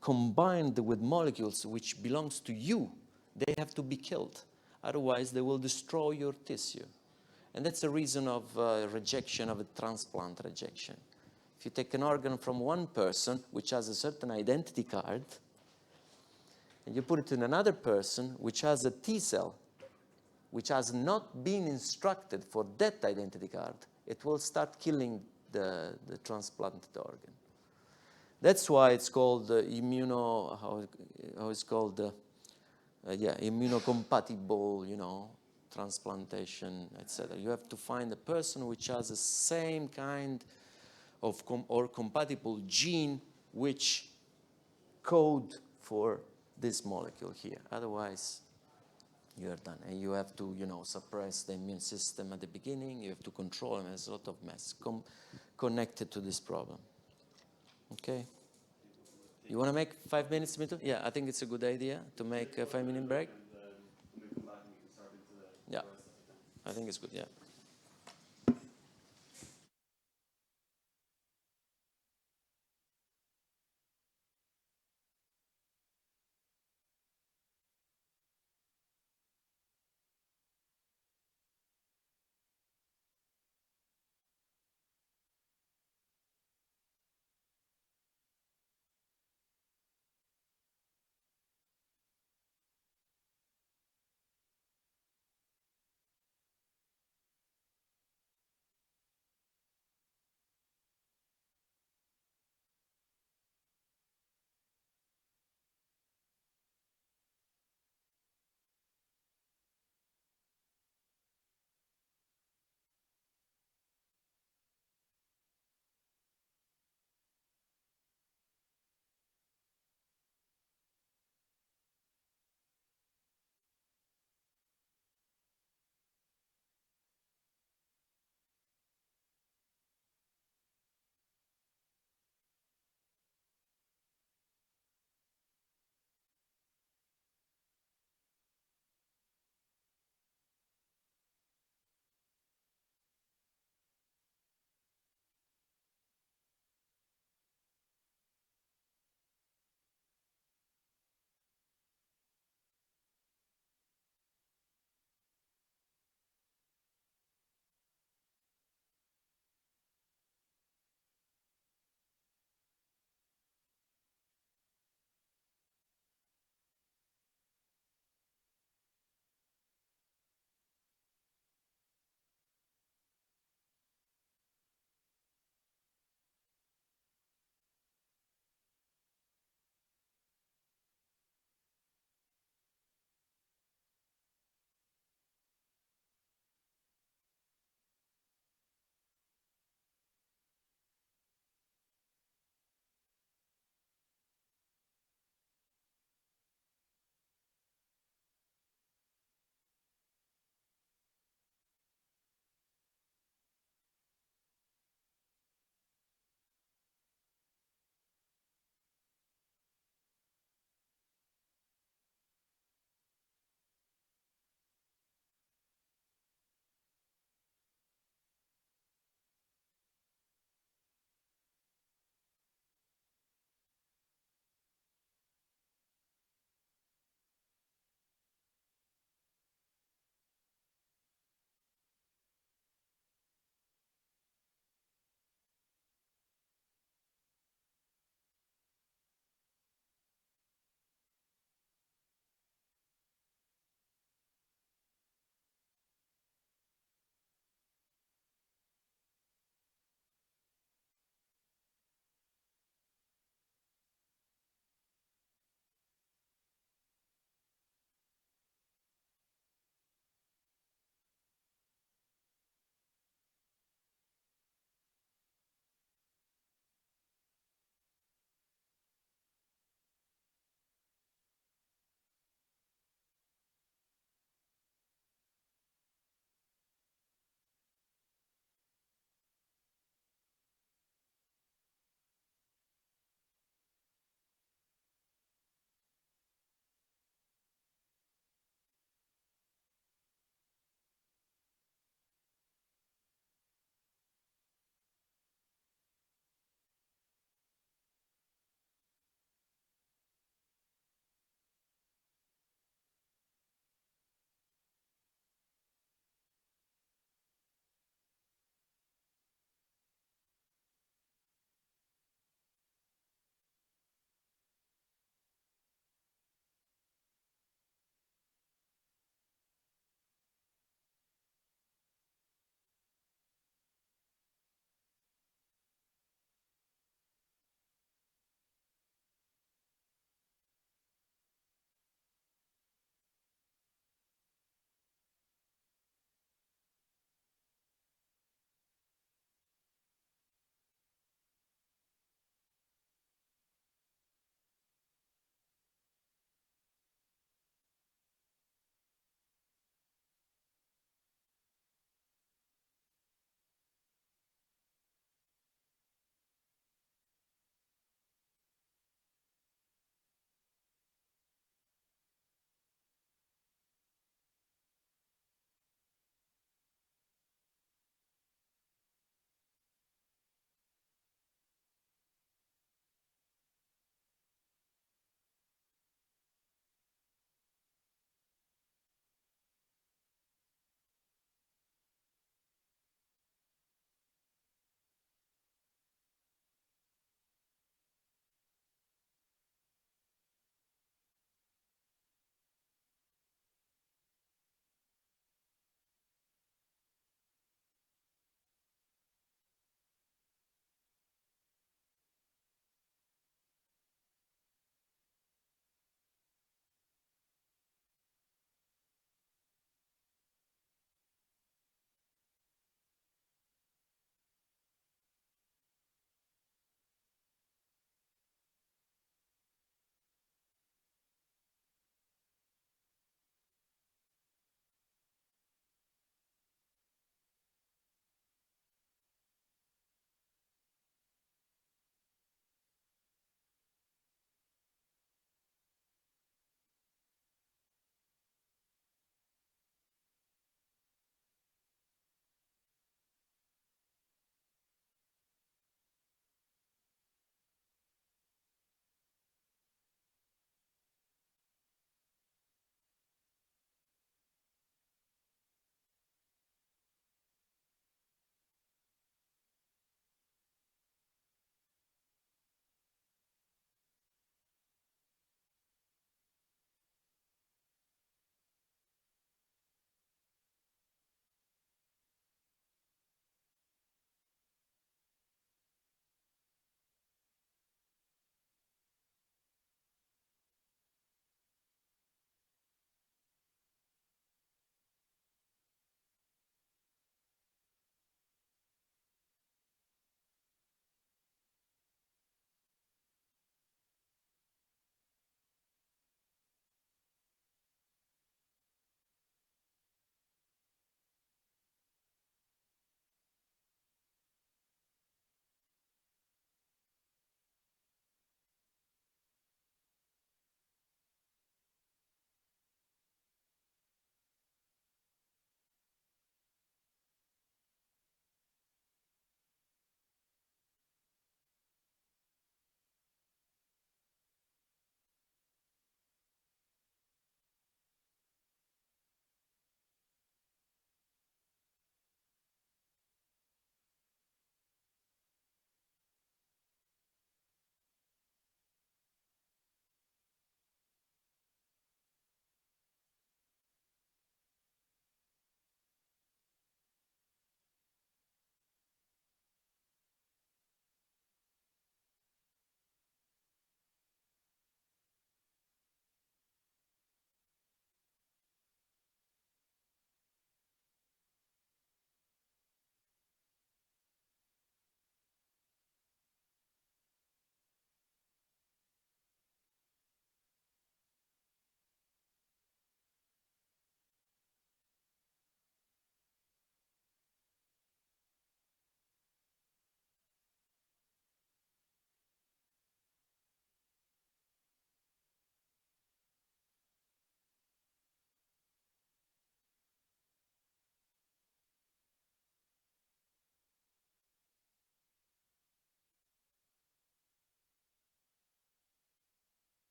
Speaker 1: combined with molecules which belongs to you, they have to be killed. Otherwise, they will destroy your tissue. And that's the reason of rejection, of a transplant rejection. If you take an organ from one person, which has a certain identity card, and you put it in another person, which has a T cell, which has not been instructed for that identity card, it will start killing the transplanted organ. That's why it's called immunocompatible, transplantation, etc. You have to find a person which has the same kind of or compatible gene which code for this molecule here. Otherwise, you are done. And you have to, suppress the immune system at the beginning. You have to control them. There's a lot of mess connected to this problem. Okay? You want to make 5 minutes, Mito? Yeah, I think it's a good idea to make a 5-minute break. Yeah, I think it's good, yeah.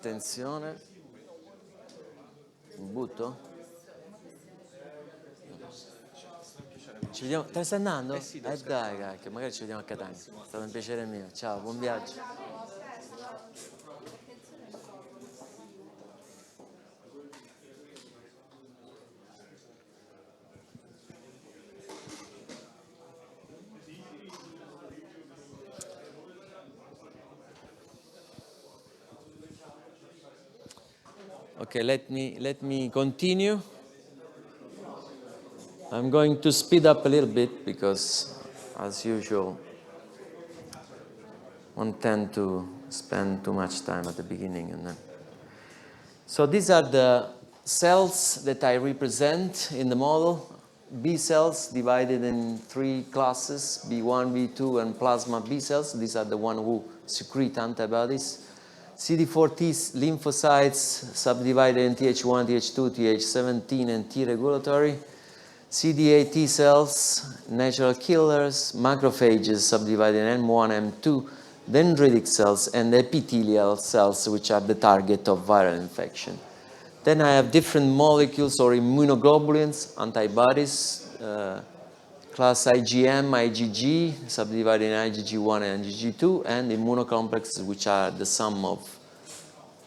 Speaker 1: Attenzione. Butto? Ci vediamo. Te ne stai andando? Dai, cacchio, magari ci vediamo a Catania. È stato un piacere mio. Ciao, buon viaggio. Okay, let me continue. I'm going to speed up a little bit because, as usual, one tend to spend too much time at the beginning and then. So these are the cells that I represent in the model. B cells divided in 3 classes, B1, B2, and plasma B cells. These are the ones who secrete antibodies. CD4 T lymphocytes subdivided in Th1, Th2, Th17, and T regulatory. CD8 T cells, natural killers, macrophages subdivided in M1, M2, dendritic cells, and epithelial cells, which are the target of viral infection. Then I have different molecules or immunoglobulins, antibodies, class IgM, IgG, subdivided in IgG1 and IgG2, and immunocomplexes, which are the sum of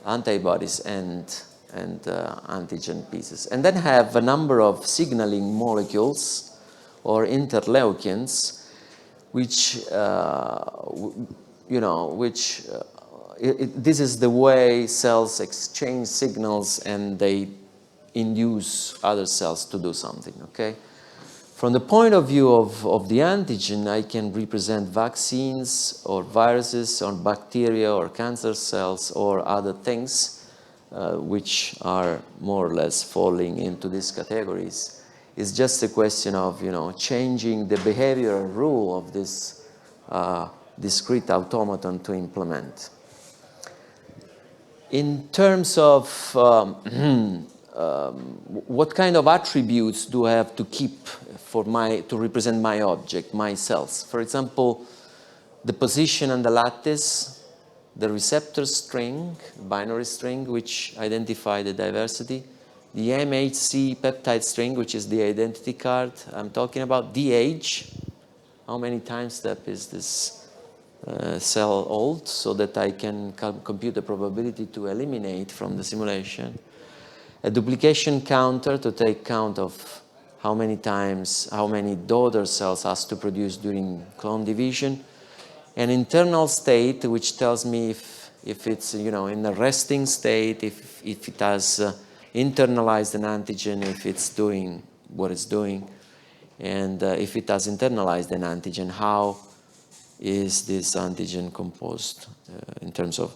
Speaker 1: antibodies and antigen pieces. And then I have a number of signaling molecules or interleukins, which, this is the way cells exchange signals and they induce other cells to do something, okay? From the point of view of the antigen, I can represent vaccines or viruses or bacteria or cancer cells or other things which are more or less falling into these categories. It's just a question of, changing the behavioral rule of this discrete automaton to implement. In terms of what kind of attributes do I have to keep to represent my object, my cells? For example, the position and the lattice, the receptor string, binary string, which identify the diversity, the MHC peptide string, which is the identity card I'm talking about, the age, how many time step is this cell old, so that I can compute the probability to eliminate from the simulation. A duplication counter to take count of how many daughter cells has to produce during clone division. An internal state, which tells me if it's in a resting state, if it has internalized an antigen, if it's doing what it's doing, and if it has internalized an antigen, how is this antigen composed in terms of.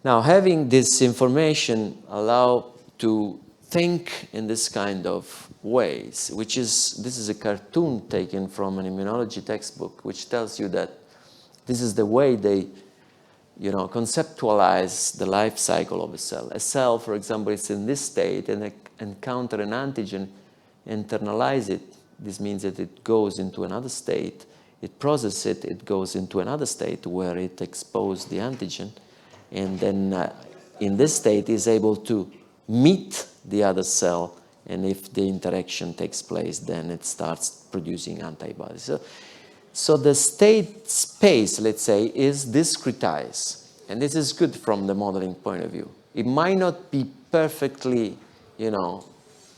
Speaker 1: Now, having this information allow to think in this kind of ways, this is a cartoon taken from an immunology textbook, which tells you that this is the way they, conceptualize the life cycle of a cell. A cell, for example, is in this state and encounter an antigen, internalize it. This means that it goes into another state. It processes it. It goes into another state where it exposes the antigen, and then in this state is able to meet the other cell. And if the interaction takes place, then it starts producing antibodies. So the state space, let's say, is discretized. And this is good from the modeling point of view. It might not be perfectly,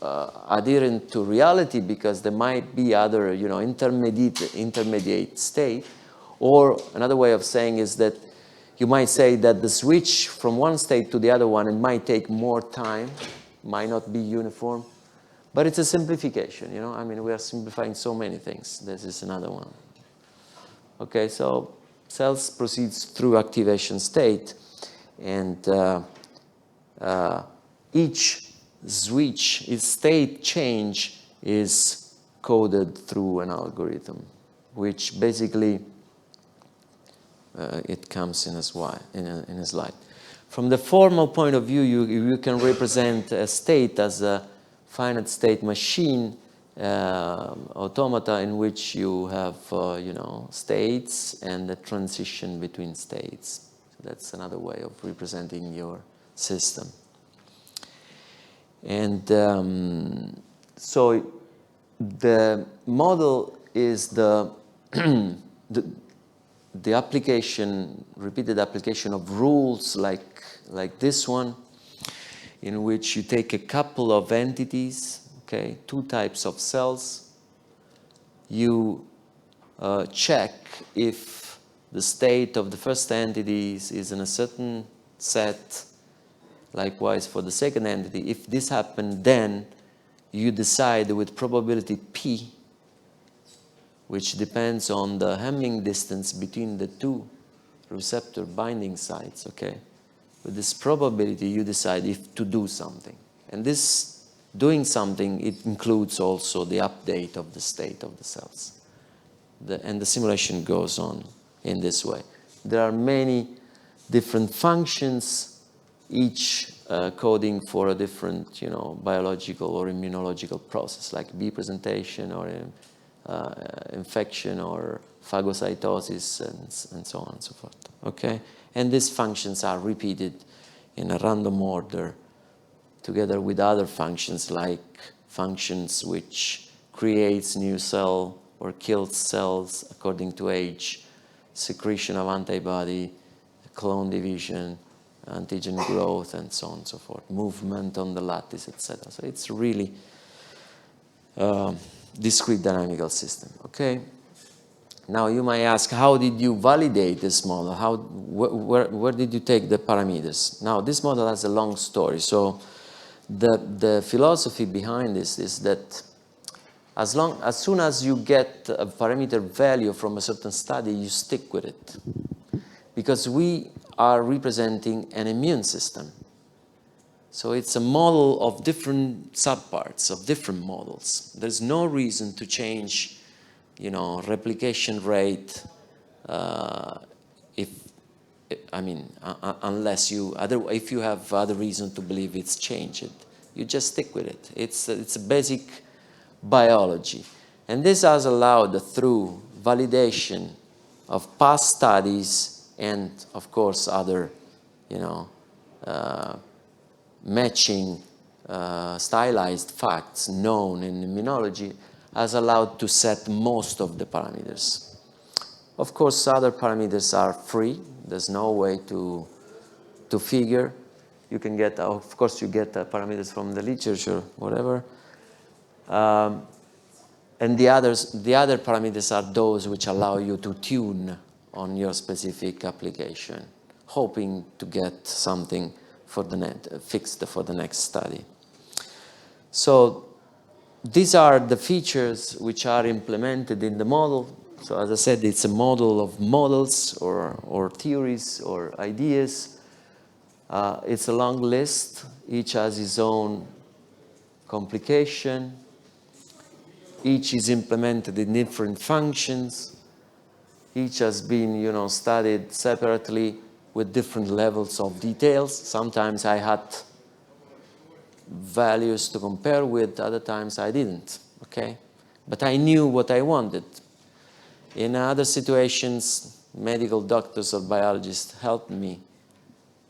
Speaker 1: adherent to reality, because there might be other, intermediate state. Or another way of saying is that you might say that the switch from one state to the other one, it might take more time, might not be uniform. But it's a simplification, we are simplifying so many things. This is another one. Okay, so cells proceeds through activation state, and each switch, its state change is coded through an algorithm, which basically it comes in a slide. From the formal point of view, you can represent a state as a finite state machine automata in which you have, states and the transition between states. So that's another way of representing your system. And so the model is the, the application, repeated application of rules like this one, in which you take a couple of entities, okay, two types of cells. You check if the state of the first entity is in a certain set. Likewise, for the second entity, if this happened, then you decide with probability p, which depends on the Hamming distance between the two receptor binding sites, okay? With this probability, you decide if to do something. And this doing something, it includes also the update of the state of the cells. And the simulation goes on in this way. There are many different functions, each coding for a different, biological or immunological process, like B presentation or infection or phagocytosis and so on and so forth, okay? And these functions are repeated in a random order together with other functions, like functions which creates new cell or kills cells according to age, secretion of antibody, clone division, antigen growth, and so on and so forth, movement on the lattice, etc. So it's really discrete dynamical system, okay? Now you might ask, how did you validate this model? Where did you take the parameters? Now this model has a long story. So the philosophy behind this is that as soon as you get a parameter value from a certain study, you stick with it. Because we are representing an immune system. So it's a model of different subparts, of different models. There's no reason to change, replication rate unless if you have other reason to believe it's changed. You just stick with it. It's a basic biology. And this has allowed, through validation of past studies and, of course, other, matching stylized facts known in immunology, has allowed to set most of the parameters. Of course, other parameters are free. There's no way to figure. You can get, of course, you get parameters from the literature, whatever. And the other parameters are those which allow you to tune on your specific application, hoping to get something for fixed for the next study. So these are the features which are implemented in the model. So as I said, it's a model of models or theories or ideas. It's a long list. Each has its own complication. Each is implemented in different functions. Each has been, studied separately with different levels of details. Sometimes I had values to compare with, other times I didn't, okay? But I knew what I wanted. In other situations, medical doctors or biologists helped me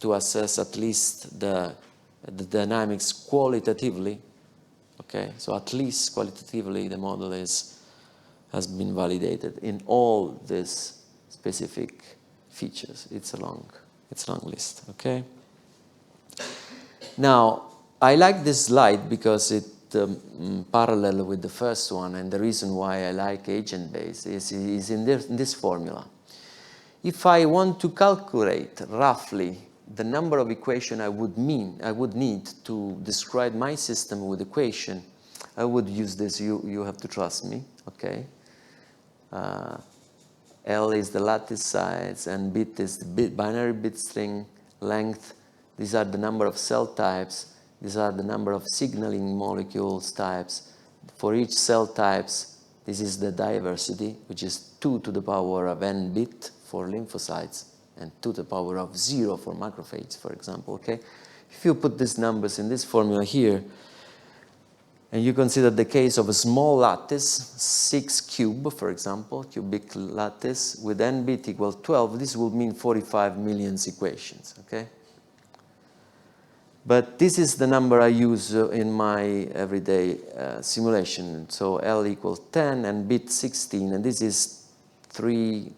Speaker 1: to assess at least the dynamics qualitatively, okay? So at least qualitatively the model has been validated in all these specific features. It's a long list, okay? Now, I like this slide because it parallel with the first one, and the reason why I like agent-based is in this formula. If I want to calculate roughly the number of equations I would need to describe my system with equation, I would use this. You have to trust me, okay? L is the lattice size, and bit is the binary bit string length. These are the number of cell types. These are the number of signaling molecules types. For each cell types, this is the diversity, which is 2 to the power of n bit for lymphocytes and 2 to the power of 0 for macrophages, for example, okay? If you put these numbers in this formula here, and you consider the case of a small lattice, 6 cube, for example, cubic lattice, with n bit equal 12, this will mean 45 million equations, okay? But this is the number I use in my everyday simulation. So L equals 10 and bit 16, and this is 3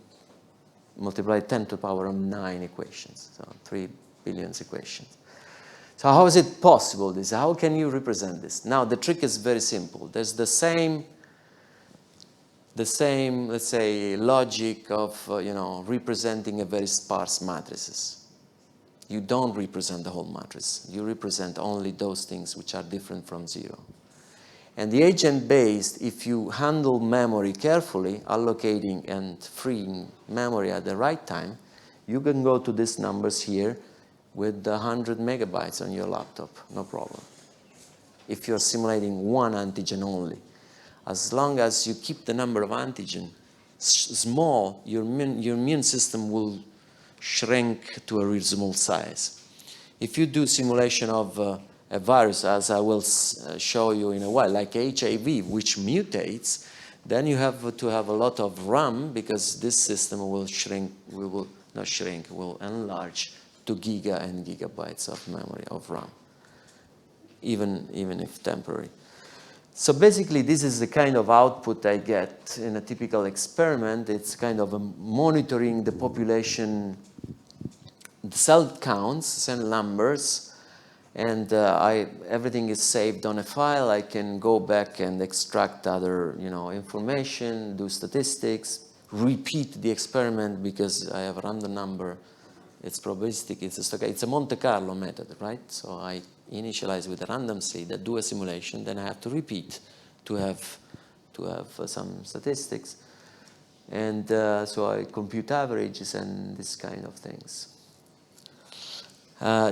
Speaker 1: multiplied 10 to the power of 9 equations, so 3 billion equations. So how is it possible this? How can you represent this? Now the trick is very simple. There's the same, let's say, logic of representing a very sparse matrices. You don't represent the whole matrix. You represent only those things which are different from 0. And the agent-based, if you handle memory carefully, allocating and freeing memory at the right time, you can go to these numbers here with 100 megabytes on your laptop, no problem. If you're simulating one antigen only. As long as you keep the number of antigen small, your immune system will shrink to a reasonable size. If you do simulation of a virus, as I will show you in a while, like HIV, which mutates, then you have to have a lot of RAM because this system will shrink, will enlarge to giga and gigabytes of memory of RAM, even if temporary. So basically, this is the kind of output I get in a typical experiment. It's kind of monitoring the population, the cell counts, cell numbers, and everything is saved on a file. I can go back and extract other information, do statistics, repeat the experiment because I have a random number. It's probabilistic, it's a Monte Carlo method, right? So I initialize with a random seed, I do a simulation, then I have to repeat to have some statistics. And so I compute averages and this kind of things.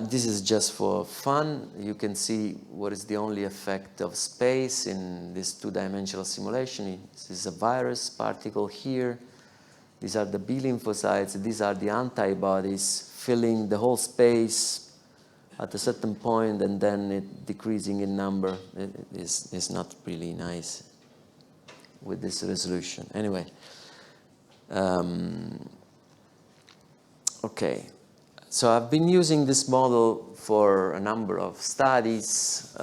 Speaker 1: This is just for fun. You can see what is the only effect of space in this two-dimensional simulation. This is a virus particle here. These are the B lymphocytes. These are the antibodies filling the whole space at a certain point and then it decreasing in number. It is not really nice with this resolution. Anyway, okay. So I've been using this model for a number of studies,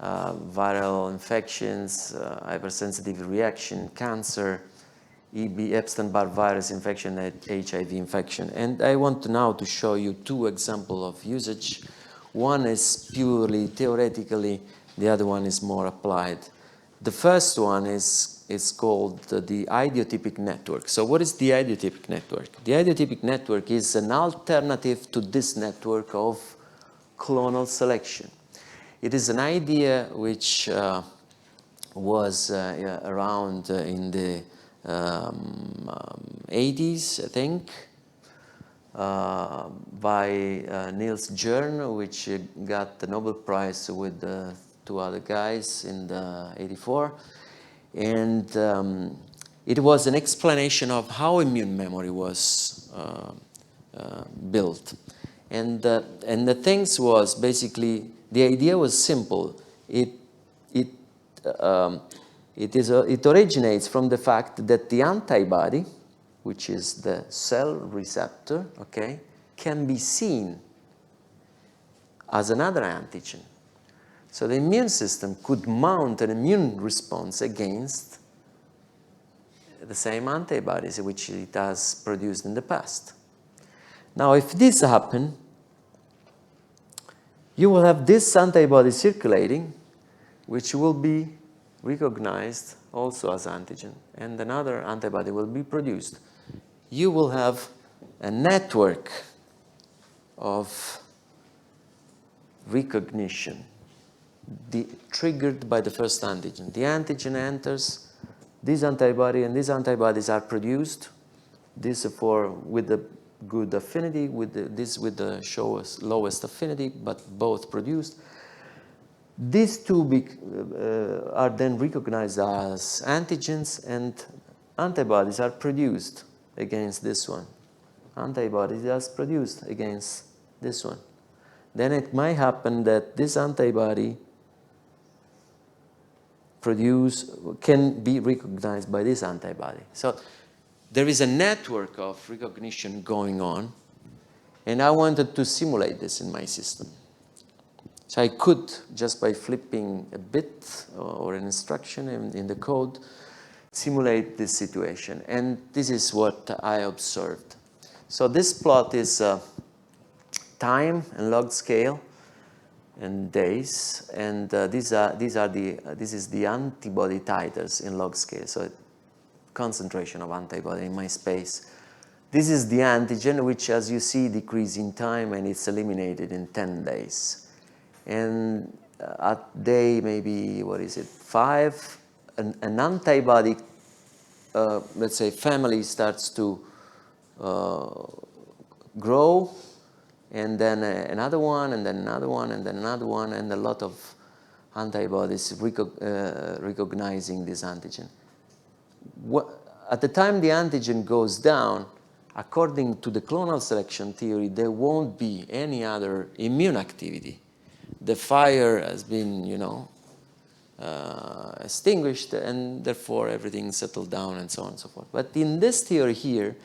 Speaker 1: viral infections, hypersensitive reaction, cancer, Epstein-Barr virus infection, and HIV infection. And I want now to show you two examples of usage. One is purely theoretically, the other one is more applied. The first one is called the idiotypic network. So what is the idiotypic network? The idiotypic network is an alternative to this network of clonal selection. It is an idea which was around in the 80s, I think, by Niels Jerne, which got the Nobel Prize with two other guys in the 84. And it was an explanation of how immune memory was built. And the things was basically, the idea was simple. It originates from the fact that the antibody, which is the cell receptor, okay, can be seen as another antigen. So the immune system could mount an immune response against the same antibodies which it has produced in the past. Now, if this happens, you will have this antibody circulating, which will be recognized also as antigen, and another antibody will be produced. You will have a network of recognition triggered by the first antigen. The antigen enters, this antibody and these antibodies are produced. This with the good affinity, this with the lowest affinity, but both produced. These two are then recognized as antigens, and antibodies are produced against this one. Antibodies are produced against this one. Then it might happen that this antibody can be recognized by this antibody. So there is a network of recognition going on, and I wanted to simulate this in my system. So I could, just by flipping a bit or an instruction in the code, simulate this situation. And this is what I observed. So this plot is time and log scale and days, and this is the antibody titers in log scale. So concentration of antibody in my space. This is the antigen, which, as you see, decreases in time, and it's eliminated in 10 days. And at day maybe, what is it, 5, an antibody, let's say, family starts to grow, and then another one, and then another one, and then another one, and a lot of antibodies recognizing this antigen. At the time the antigen goes down, according to the clonal selection theory, there won't be any other immune activity. The fire has been, extinguished, and therefore everything settled down, and so on and so forth. But in this theory here,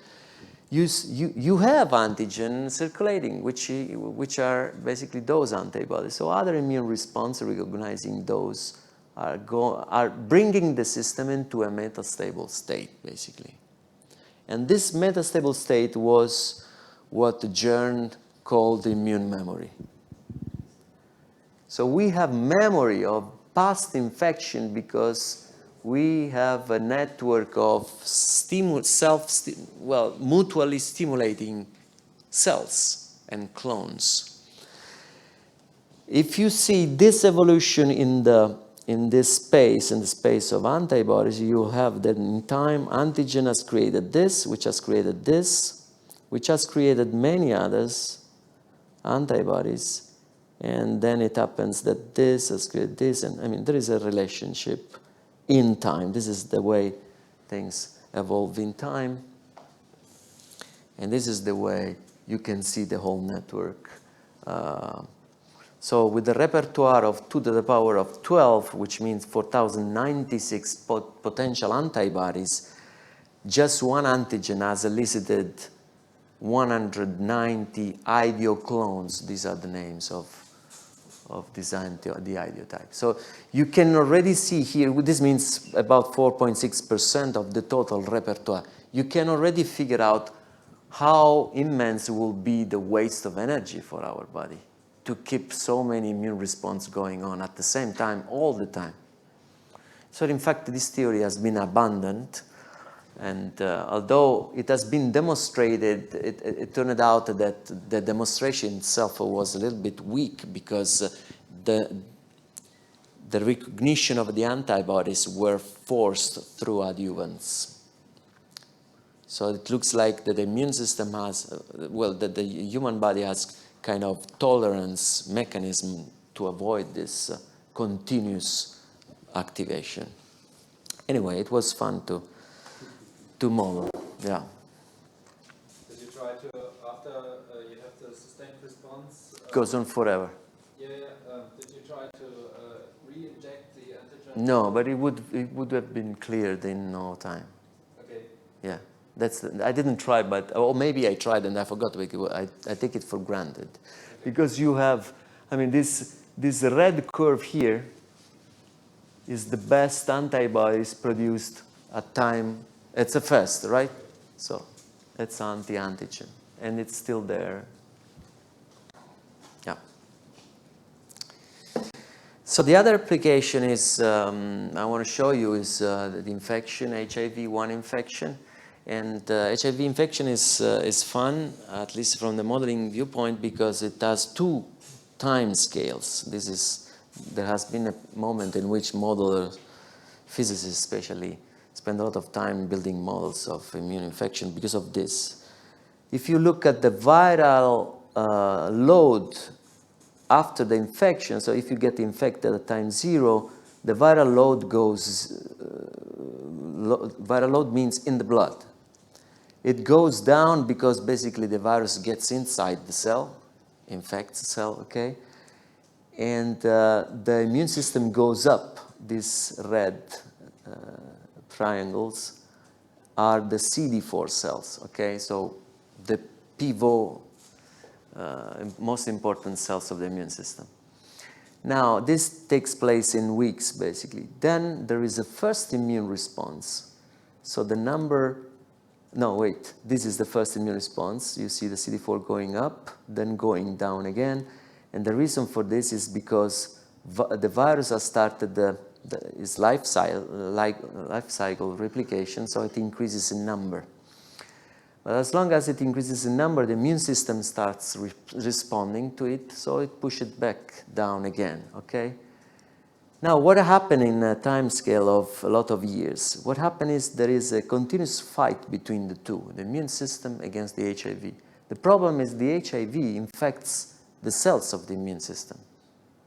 Speaker 1: you have antigen circulating, which are basically those antibodies. So other immune response recognizing those are bringing the system into a metastable state, basically. And this metastable state was what Jern called immune memory. So we have memory of past infection because we have a network of mutually stimulating cells and clones. If you see this evolution in the space of antibodies, you have that in time antigen has created this, which has created this, which has created many others, antibodies, and then it happens that this has created this, and I mean there is a relationship in time. This is the way things evolve in time, and this is the way you can see the whole network. So with the repertoire of 2 to the power of 12, which means 4,096 potential antibodies, just one antigen has elicited 190 ideoclones. These are the names of the ideotype. So you can already see here, this means about 4.6% of the total repertoire. You can already figure out how immense will be the waste of energy for our body to keep so many immune responses going on at the same time, all the time. So in fact, this theory has been abandoned, and although it has been demonstrated, it turned out that the demonstration itself was a little bit weak because the recognition of the antibodies were forced through adjuvants. So it looks like that the immune system has, that the human body has kind of tolerance mechanism to avoid this continuous activation. Anyway, it was fun to model, yeah.
Speaker 3: Did you try to, after you have the sustained response?
Speaker 1: Goes on forever.
Speaker 3: Yeah, did you try to re-inject the antigen?
Speaker 1: No, but it would have been cleared in no time.
Speaker 3: Okay.
Speaker 1: Yeah. I didn't try, or maybe I tried and I forgot. I take it for granted, because you have, I mean, this red curve here is the best antibodies produced at time. It's a first, right? So it's anti-antigen, and it's still there. Yeah. So the other application is I want to show you is the infection, HIV-1 infection. And HIV infection is fun, at least from the modeling viewpoint, because it has 2 time scales. There has been a moment in which modelers, physicists especially, spend a lot of time building models of immune infection because of this. If you look at the viral load after the infection, so if you get infected at time 0, the viral load goes, viral load means in the blood. It goes down because basically the virus gets inside the cell, infects the cell, okay? And the immune system goes up. These red triangles are the CD4 cells, okay? So the pivot, most important cells of the immune system. Now, this takes place in weeks, basically. Then there is a first immune response. So the number, no, wait, this is the first immune response. You see the CD4 going up, then going down again. And the reason for this is because the virus has started its life cycle replication, so it increases in number. But as long as it increases in number, the immune system starts responding to it, so it pushes it back down again, okay? Now, what happened in a time scale of a lot of years? What happened is there is a continuous fight between the two, the immune system against the HIV. The problem is the HIV infects the cells of the immune system.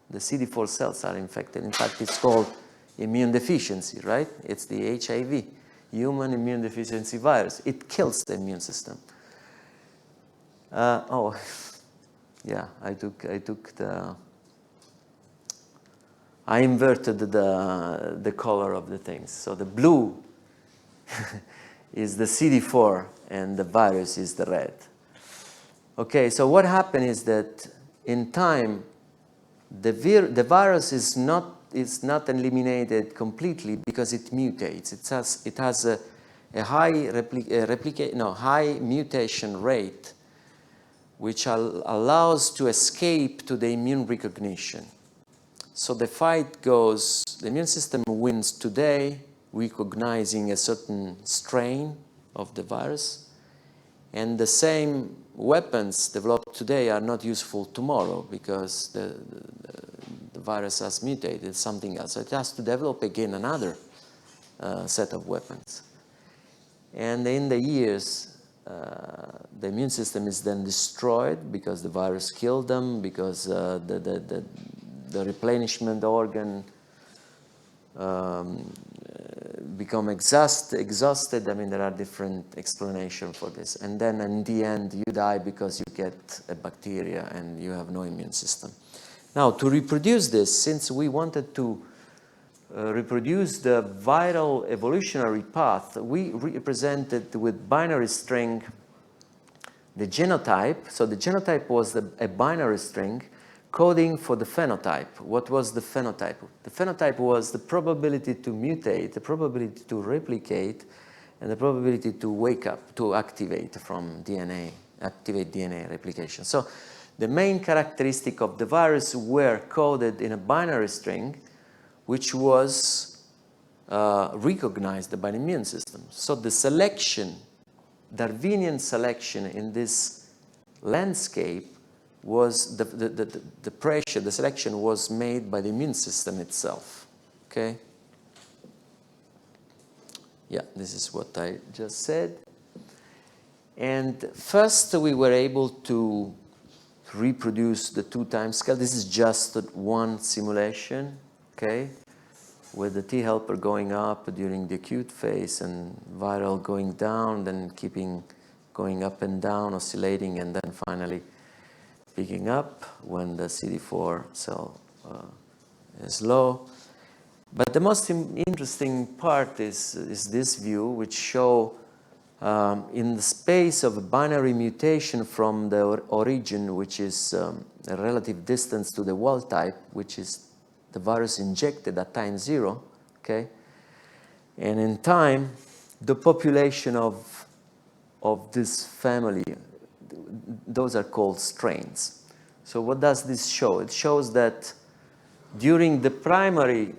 Speaker 1: The CD4 cells are infected. In fact, it's called immune deficiency, right? It's the HIV, human immune deficiency virus. It kills the immune system. Yeah, I inverted the color of the things. So the blue is the CD4 and the virus is the red. Okay, so what happened is that in time, the virus is not eliminated completely because it mutates. It has a high mutation rate, which allows to escape to the immune recognition. So the fight goes, the immune system wins today, recognizing a certain strain of the virus, and the same weapons developed today are not useful tomorrow because the virus has mutated something else. So it has to develop again another set of weapons. And in the years, the immune system is then destroyed because the virus killed them, because the replenishment organ become exhausted. I mean, there are different explanations for this. And then in the end, you die because you get a bacteria and you have no immune system. Now, to reproduce this, since we wanted to reproduce the viral evolutionary path, we represented with binary string the genotype. So the genotype was a binary string coding for the phenotype. What was the phenotype? The phenotype was the probability to mutate, the probability to replicate, and the probability to wake up, to activate from DNA, activate DNA replication. So the main characteristic of the virus were coded in a binary string, which was recognized by the immune system. So the selection, Darwinian selection in this landscape was the pressure, the selection was made by the immune system itself, okay? Yeah, this is what I just said. And first we were able to reproduce the 2-time scale. This is just one simulation, okay? With the T helper going up during the acute phase and viral going down, then going up and down, oscillating, and then finally picking up when the CD4 cell is low. But the most interesting part is this view, which show in the space of a binary mutation from the origin, which is a relative distance to the wild type, which is the virus injected at time 0, okay? And in time, the population of this family, those are called strains. So what does this show? It shows that during the primary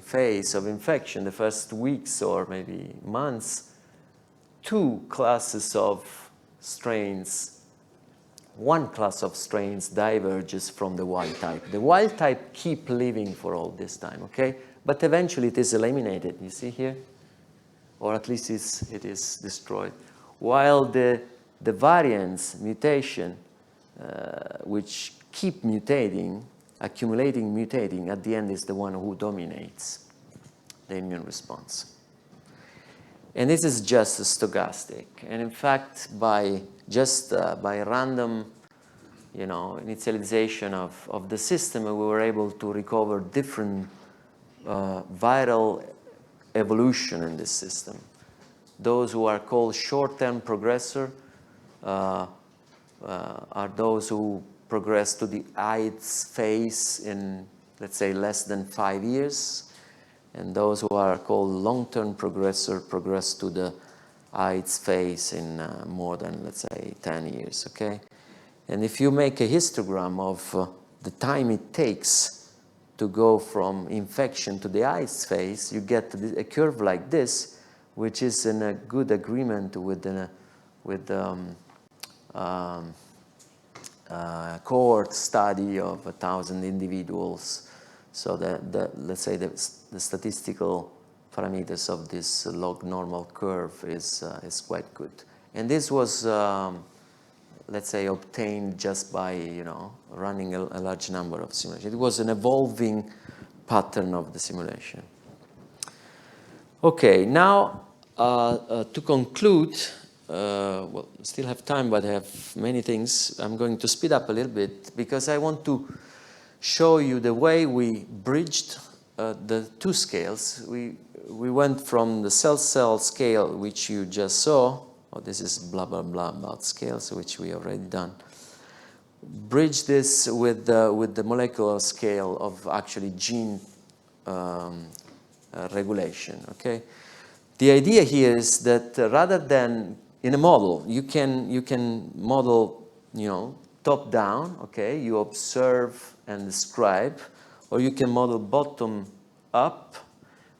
Speaker 1: phase of infection, the first weeks or maybe months, 2 classes of strains, one class of strains diverges from the wild type. The wild type keep living for all this time, okay? But eventually it is eliminated, you see here? Or at least it is destroyed. While the variants, mutation, which keep mutating, accumulating, mutating, at the end is the one who dominates the immune response. And this is just stochastic. And in fact, by random, initialization of the system, we were able to recover different viral evolution in this system. Those who are called short-term progressor are those who progress to the AIDS phase in, let's say, less than 5 years. And those who are called long-term progressor progress to the AIDS phase in more than, let's say, 10 years, okay? And if you make a histogram of the time it takes to go from infection to the AIDS phase, you get a curve like this, which is in a good agreement with cohort study of 1,000 individuals. So let's say the statistical parameters of this log normal curve is quite good. And this was, let's say, obtained just by running a large number of simulations. It was an evolving pattern of the simulation. Okay, now to conclude, well, still have time, but I have many things. I'm going to speed up a little bit because I want to show you the way we bridged the two scales. We went from the cell-cell scale, which you just saw. Oh, this is blah, blah, blah about scales, which we already done. Bridge this with the molecular scale of actually gene regulation, okay? The idea here is that rather than in a model, you can model, top down, okay? You observe and describe, or you can model bottom up,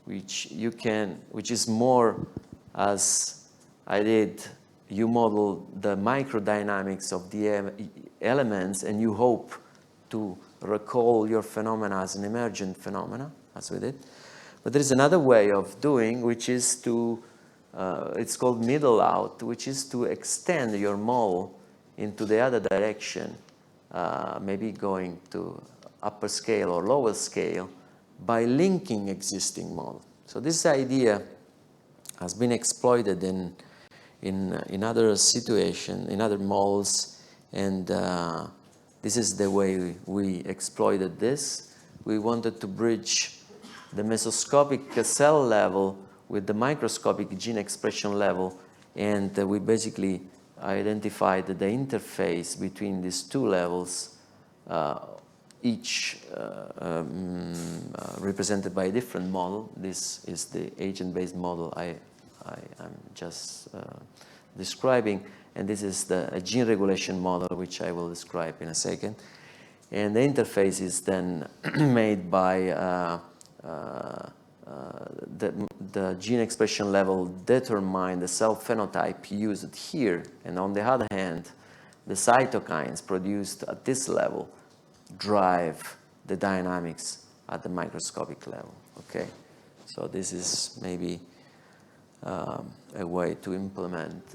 Speaker 1: which is more as I did. You model the microdynamics of the elements, and you hope to recall your phenomena as an emergent phenomena, as we did. But there is another way of doing, which is to, it's called middle out, which is to extend your model into the other direction, maybe going to upper scale or lower scale by linking existing model. So this idea has been exploited in other situations, in other models, and this is the way we exploited this. We wanted to bridge the mesoscopic cell level with the microscopic gene expression level, and we basically identified the interface between these two levels, each represented by a different model. This is the agent-based model I'm just describing, and this is a gene regulation model, which I will describe in a second. And the interface is then made by the gene expression level determine the cell phenotype used here, and on the other hand, the cytokines produced at this level drive the dynamics at the microscopic level, okay? So this is maybe a way to implement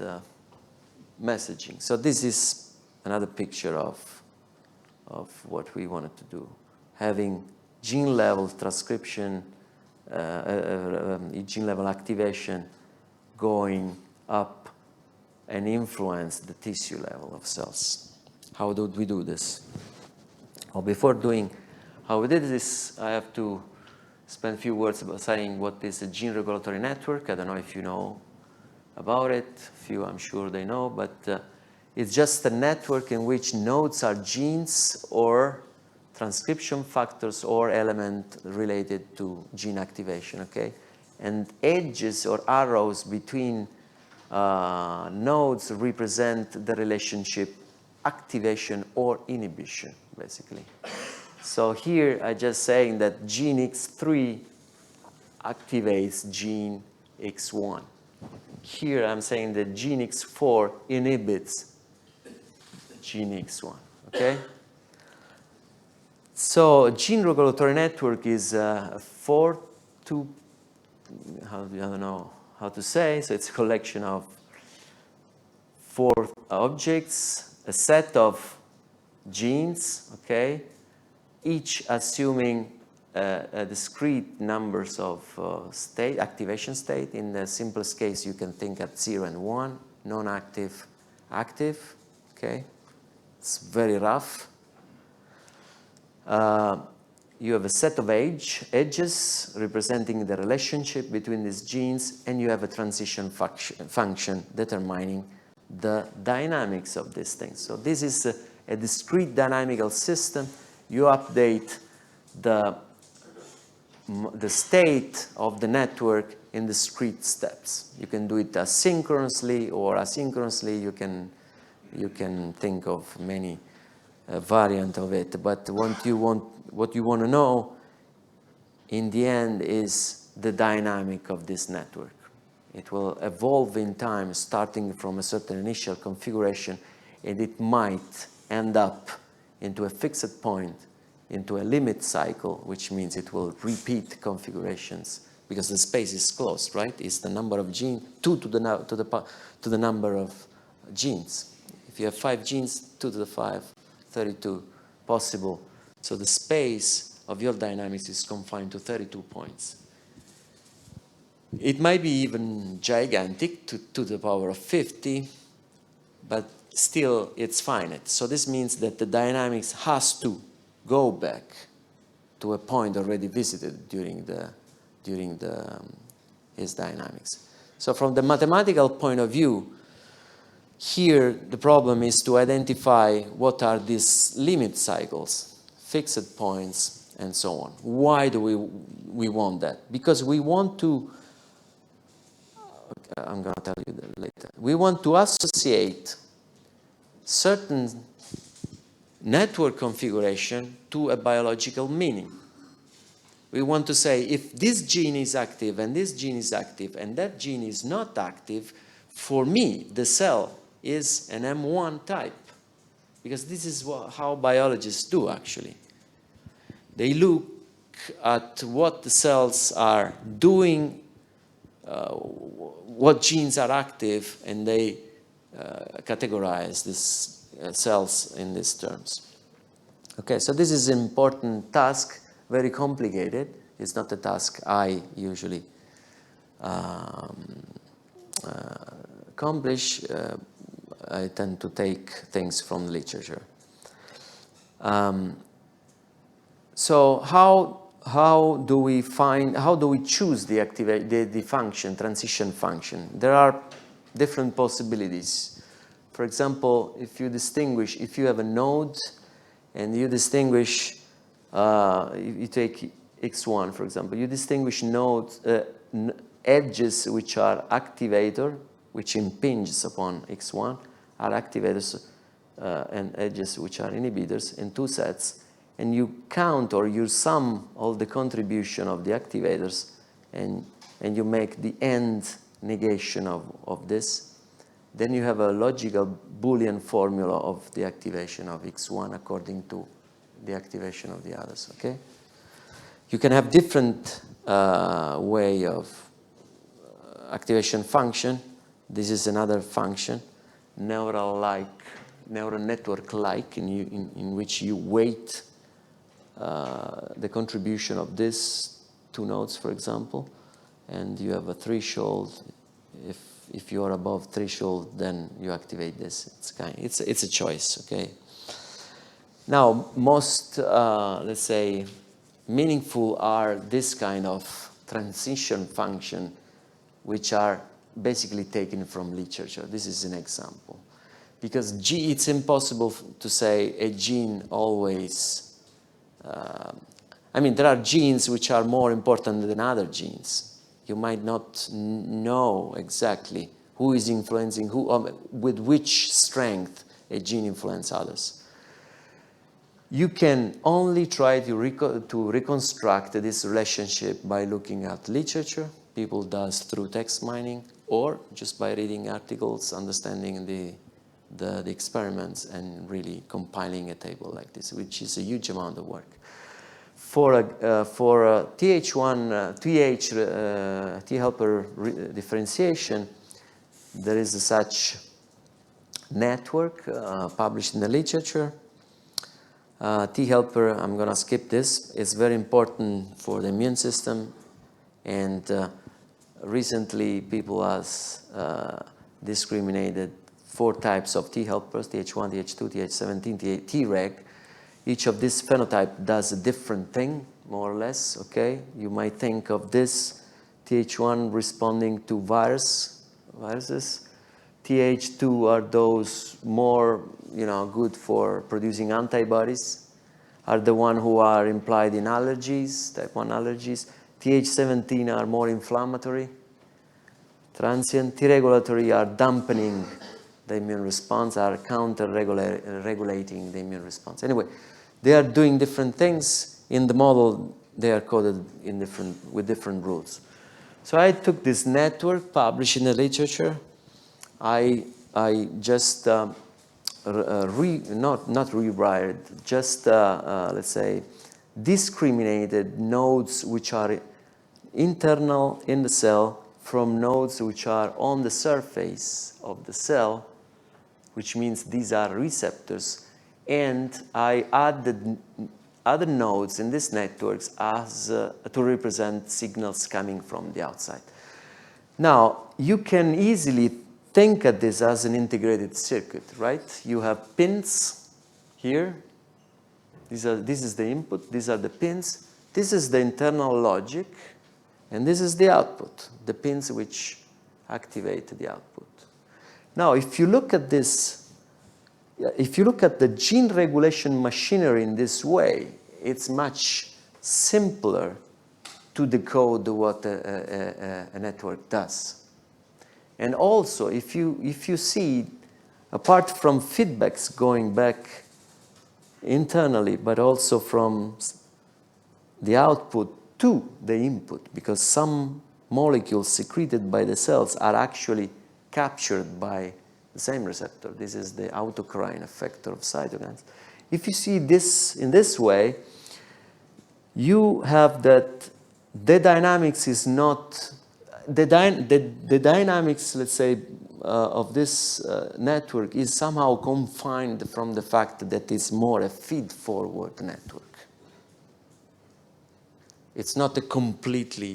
Speaker 1: messaging. So this is another picture of what we wanted to do, having gene level transcription, gene level activation going up and influence the tissue level of cells. How did we do this? Well, before doing how we did this, I have to spend a few words about saying what is a gene regulatory network. I don't know if you know about it. Few, I'm sure they know, but it's just a network in which nodes are genes or transcription factors or element related to gene activation, okay? And edges or arrows between nodes represent the relationship activation or inhibition, basically. So here I'm just saying that gene X3 activates gene X1. Here I'm saying that gene X4 inhibits gene X1, okay? So gene regulatory network is I don't know how to say, so it's a collection of 4 objects, a set of genes, okay, each assuming a discrete numbers of activation state. In the simplest case, you can think at 0 and 1, non-active, active, okay? It's very rough. You have a set of edges representing the relationship between these genes, and you have a transition function determining the dynamics of these things. So this is a discrete dynamical system, you update the state of the network in discrete steps. You can do it asynchronously or asynchronously. You can think of many variants of it. But what you want to know in the end is the dynamic of this network. It will evolve in time, starting from a certain initial configuration, and it might end up into a fixed point, into a limit cycle, which means it will repeat configurations because the space is closed, right? It's the number of genes, 2 to the number of genes. If you have 5 genes, 2 to the 5, 32 possible. So the space of your dynamics is confined to 32 points. It might be even gigantic, to the power of 50, but still it's finite. So this means that the dynamics has to go back to a point already visited during his dynamics. So from the mathematical point of view, here the problem is to identify what are these limit cycles, fixed points, and so on. Why do we want that? Because we want to, I'm going to tell you that later. We want to associate certain network configuration to a biological meaning. We want to say if this gene is active and this gene is active and that gene is not active, for me, the cell is an M1 type. Because this is how biologists do, actually. They look at what the cells are doing, what genes are active, and they categorize these cells in these terms. Okay, so this is an important task, very complicated. It's not a task I usually accomplish. I tend to take things from literature. So how do we choose the function, transition function? There are different possibilities. For example, if you have a node and you distinguish, you take X1, for example, you distinguish nodes, edges which are activator, which impinges upon X1, are activators, and edges which are inhibitors in 2 sets, and you count or you sum all the contribution of the activators, and you make the end negation of this, then you have a logical Boolean formula of the activation of X1 according to the activation of the others, okay? You can have different way of activation function. This is another function, neural network-like, in which you weight the contribution of these 2 nodes, for example, and you have a threshold. If you are above threshold, then you activate this. It's a choice, okay? Now, most, let's say, meaningful are this kind of transition function, which are basically taken from literature. This is an example. Because it's impossible to say a gene always, there are genes which are more important than other genes. You might not know exactly who is influencing who, with which strength a gene influences others. You can only try to reconstruct this relationship by looking at literature. People does through text mining, or just by reading articles, understanding the experiments, and really compiling a table like this, which is a huge amount of work. For TH1, T-helper differentiation, there is such network published in the literature. T-helper, I'm going to skip this. It's very important for the immune system, and recently people has discriminated 4 types of T-helpers, Th1, Th2, Th17, Treg. Each of these phenotype does a different thing, more or less, okay? You might think of this Th1 responding to viruses, Th2 are those more, good for producing antibodies, are the one who are implied in allergies, type 1 allergies. Th17 are more inflammatory, transient. T-regulatory are dampening the immune response, are counter-regulating the immune response. Anyway, they are doing different things. In the model, they are coded with different rules. So I took this network, published in the literature. I just not rewired, just let's say discriminated nodes which are internal in the cell from nodes which are on the surface of the cell, which means these are receptors, and I added other nodes in these networks as to represent signals coming from the outside. Now, you can easily think of this as an integrated circuit, right? You have pins here. This is the input. These are the pins. This is the internal logic. And this is the output, the pins which activate the output. Now, if you look at this, if you look at the gene regulation machinery in this way, it's much simpler to decode what a network does. And also, if you see, apart from feedbacks going back internally, but also from the output to the input, because some molecules secreted by the cells are actually captured by the same receptor. This is the autocrine effector of cytokines. If you see this in this way, you have that the dynamics is not, the dynamics, let's say, of this network is somehow confined from the fact that it's more a feed-forward network. It's not a completely,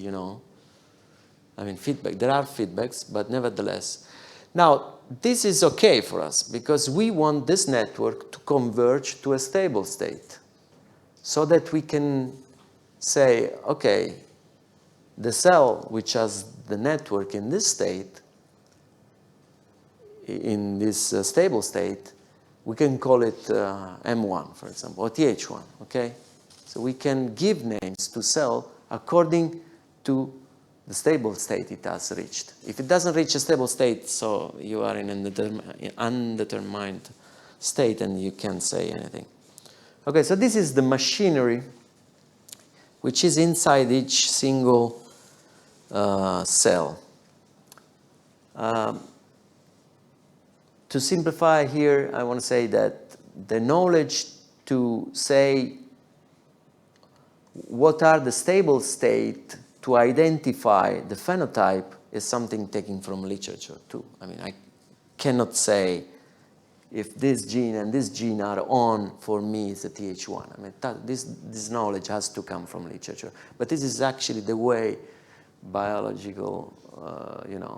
Speaker 1: feedback. There are feedbacks, but nevertheless. Now, this is okay for us because we want this network to converge to a stable state so that we can say, okay, the cell which has the network in this state, in this stable state, we can call it M1, for example, or Th1, okay? So we can give names to cell according to the stable state it has reached. If it doesn't reach a stable state, so you are in an undetermined state and you can't say anything. Okay, so this is the machinery which is inside each single cell. To simplify here, I want to say that the knowledge to say what are the stable state to identify the phenotype is something taken from literature too. I cannot say if this gene and this gene are on, for me it's a Th1. This knowledge has to come from literature. But this is actually the way biological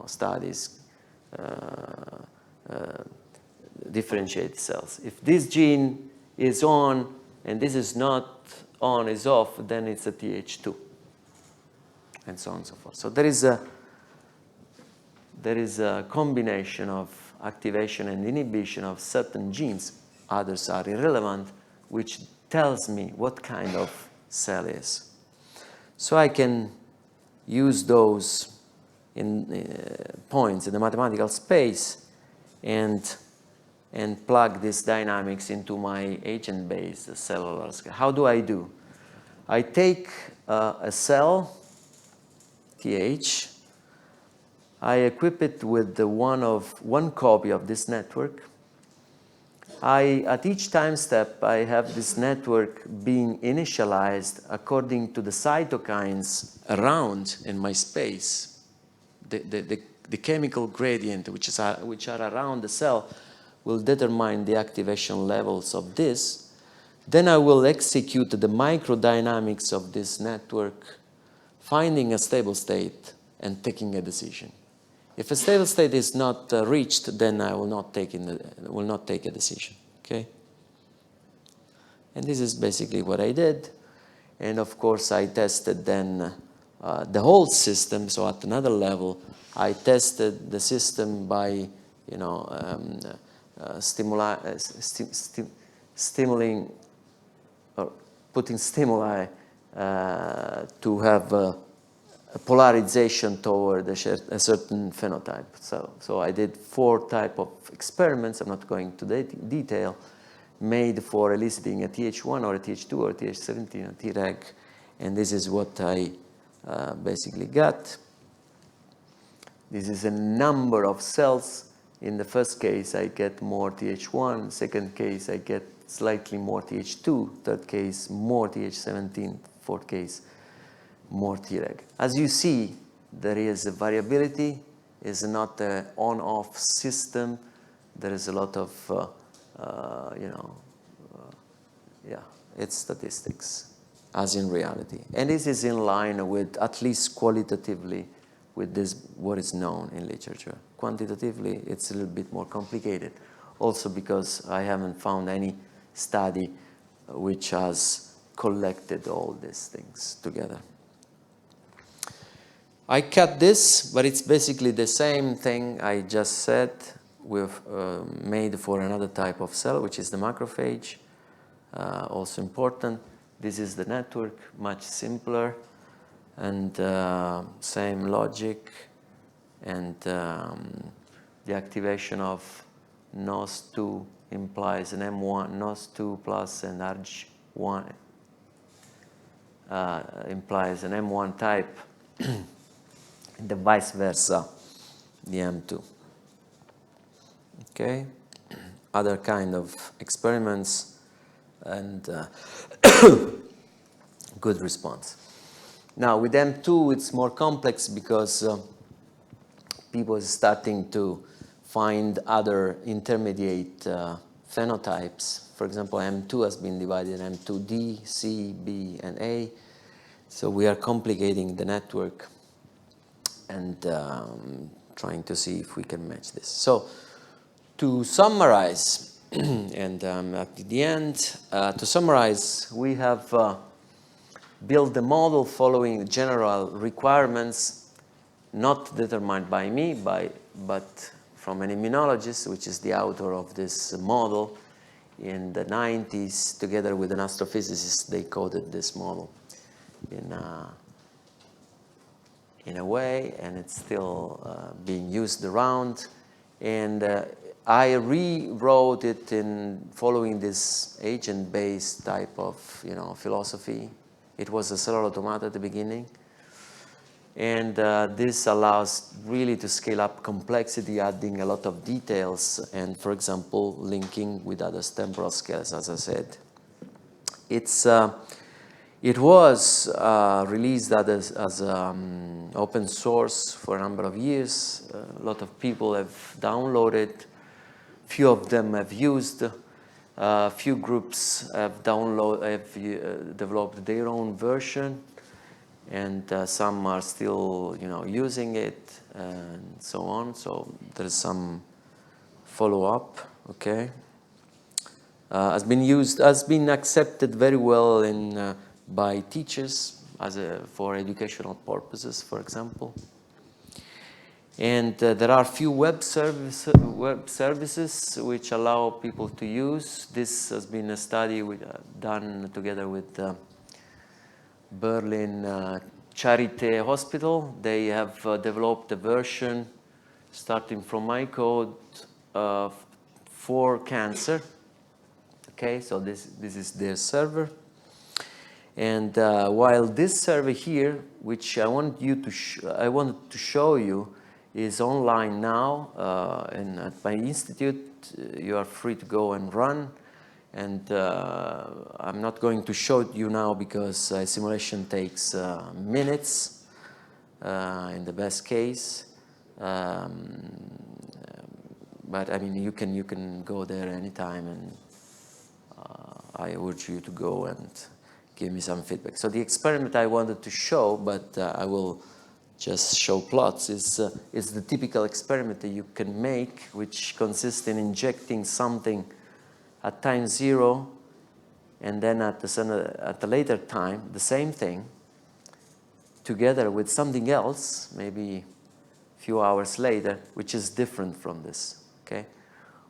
Speaker 1: studies differentiate cells. If this gene is on and this is not on, is off, then it's a Th2, and so on and so forth. So there is a combination of activation and inhibition of certain genes. Others are irrelevant, which tells me what kind of cell is. So I can use those points in the mathematical space and plug these dynamics into my agent-based cellular scale. How do I do? I take a cell, Th, I equip it with one copy of this network. At each time step, I have this network being initialized according to the cytokines around in my space, the chemical gradient which are around the cell will determine the activation levels of this. Then I will execute the microdynamics of this network, finding a stable state and taking a decision. If a stable state is not reached, then I will not take a decision. Okay? And this is basically what I did. And of course, I tested then the whole system. So at another level, I tested the system by you know, stimulating or putting stimuli to have a polarization toward a certain phenotype. So I did 4 types of experiments, I'm not going to detail, made for eliciting a Th1 or a Th2 or a Th17 or Treg, and this is what I basically got. This is a number of cells. In the first case, I get more Th1. Second case, I get slightly more Th2. Third case, more Th17. Fourth case, more Treg. As you see, there is a variability. It's not an on-off system. There is a lot of, it's statistics, as in reality. And this is in line with, at least qualitatively, with this, what is known in literature. Quantitatively, it's a little bit more complicated. Also because I haven't found any study which has collected all these things together. I cut this, but it's basically the same thing I just said. We've made for another type of cell, which is the macrophage. Also important. This is the network, much simpler, and same logic, and the activation of NOS2 implies an M1, NOS2 plus an ARG1 implies an M1 type, and the vice versa, the M2. Okay, other kind of experiments, and good response. Now with M2 it's more complex because people are starting to find other intermediate phenotypes. For example, M2 has been divided in M2D, C, B, and A. So we are complicating the network and trying to see if we can match this. So to summarize, and at the end, to summarize, we have built the model following general requirements, not determined by me, but from an immunologist, which is the author of this model. In the 90s, together with an astrophysicist, they coded this model in a way, and it's still being used around. And I rewrote it in following this agent-based type of philosophy. It was a cellular automata at the beginning. And this allows really to scale up complexity, adding a lot of details, and for example, linking with other temporal scales, as I said. It was released as open source for a number of years. A lot of people have downloaded. Few of them have used. Few groups have developed their own version, and some are still, using it, and so on. So there is some follow-up. Okay, has been accepted very well by teachers for educational purposes, for example. And there are few web services which allow people to use. This has been a study done together with Berlin Charité Hospital. They have developed a version starting from my code for cancer. Okay, so this is their server. And while this server here, which I wanted to show you, is online now, and at my institute, you are free to go and run. And I'm not going to show you now because simulation takes minutes in the best case. But I mean, you can go there anytime, and I urge you to go and give me some feedback. So the experiment I wanted to show, but I will just show plots, is the typical experiment that you can make, which consists in injecting something at time 0, and then at a later time, the same thing, together with something else, maybe a few hours later, which is different from this. Okay?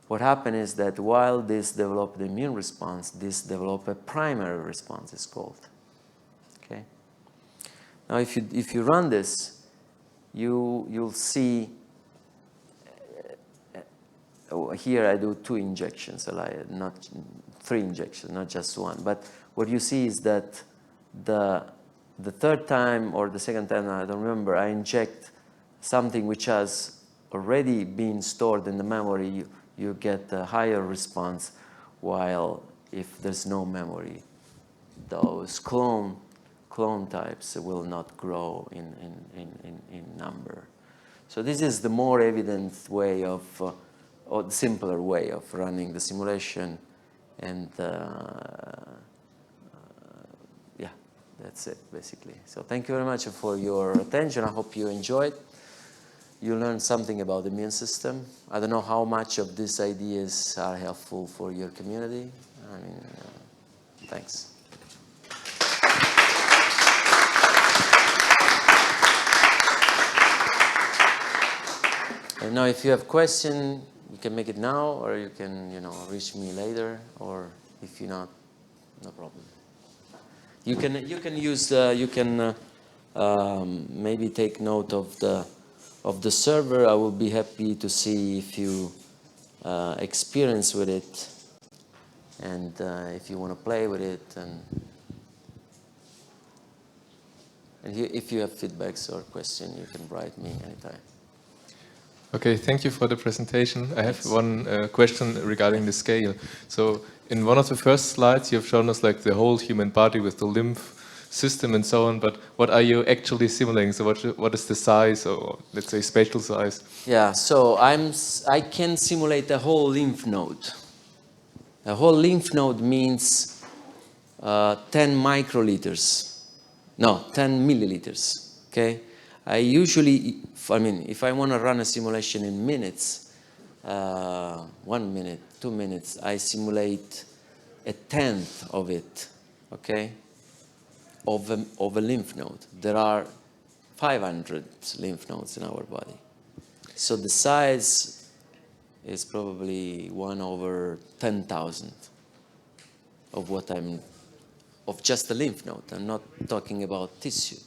Speaker 1: What happened is that while this developed the immune response, this developed a primary response, it's called. Okay? Now, if you run this, you'll see. Here I do 2 injections, not 3 injections, not just 1. But what you see is that the third time or the second time, I don't remember, I inject something which has already been stored in the memory, you get a higher response, while if there's no memory, those clone types will not grow in number. So this is the more evident way of, or the simpler way of running the simulation, and yeah, that's it basically. So thank you very much for your attention. I hope you enjoyed. You learned something about the immune system. I don't know how much of these ideas are helpful for your community. I mean, thanks. And now if you have questions, you can make it now, or you can, reach me later, or if you're not, no problem. You can use maybe take note of the server. I will be happy to see if you experience with it, and if you want to play with it, and if you have feedbacks or questions, you can write me anytime.
Speaker 4: Okay, thank you for the presentation. I have one question regarding the scale. So in one of the first slides, you have shown us like the whole human body with the lymph system and so on, but what are you actually simulating? So what is the size, or let's say spatial size?
Speaker 1: Yeah, so I can simulate a whole lymph node. A whole lymph node means 10 microliters. No, 10 milliliters, okay? I usually, if I want to run a simulation in minutes, 1 minute, 2 minutes, I simulate 1/10 of it, okay, of a lymph node. There are 500 lymph nodes in our body. So the size is probably 1/10,000 of of just a lymph node. I'm not talking about tissue.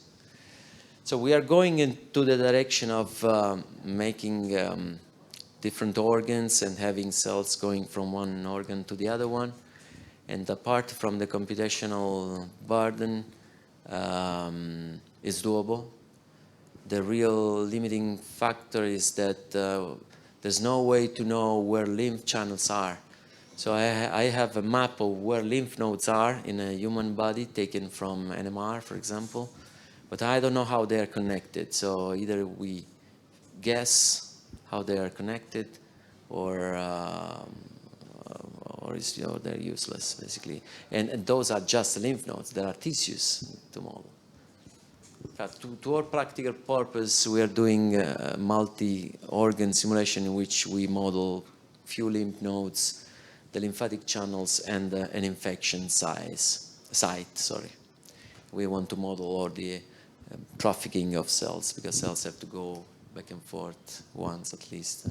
Speaker 1: So we are going into the direction of making different organs and having cells going from one organ to the other one. And apart from the computational burden, is doable. The real limiting factor is that there's no way to know where lymph channels are. So I have a map of where lymph nodes are in a human body taken from NMR, for example. But I don't know how they are connected. So either we guess how they are connected, or they're useless, basically. And those are just lymph nodes. There are tissues to model. To our practical purpose, we are doing a multi-organ simulation in which we model few lymph nodes, the lymphatic channels, and an infection site. We want to model all the trafficking of cells, because cells have to go back and forth once at least.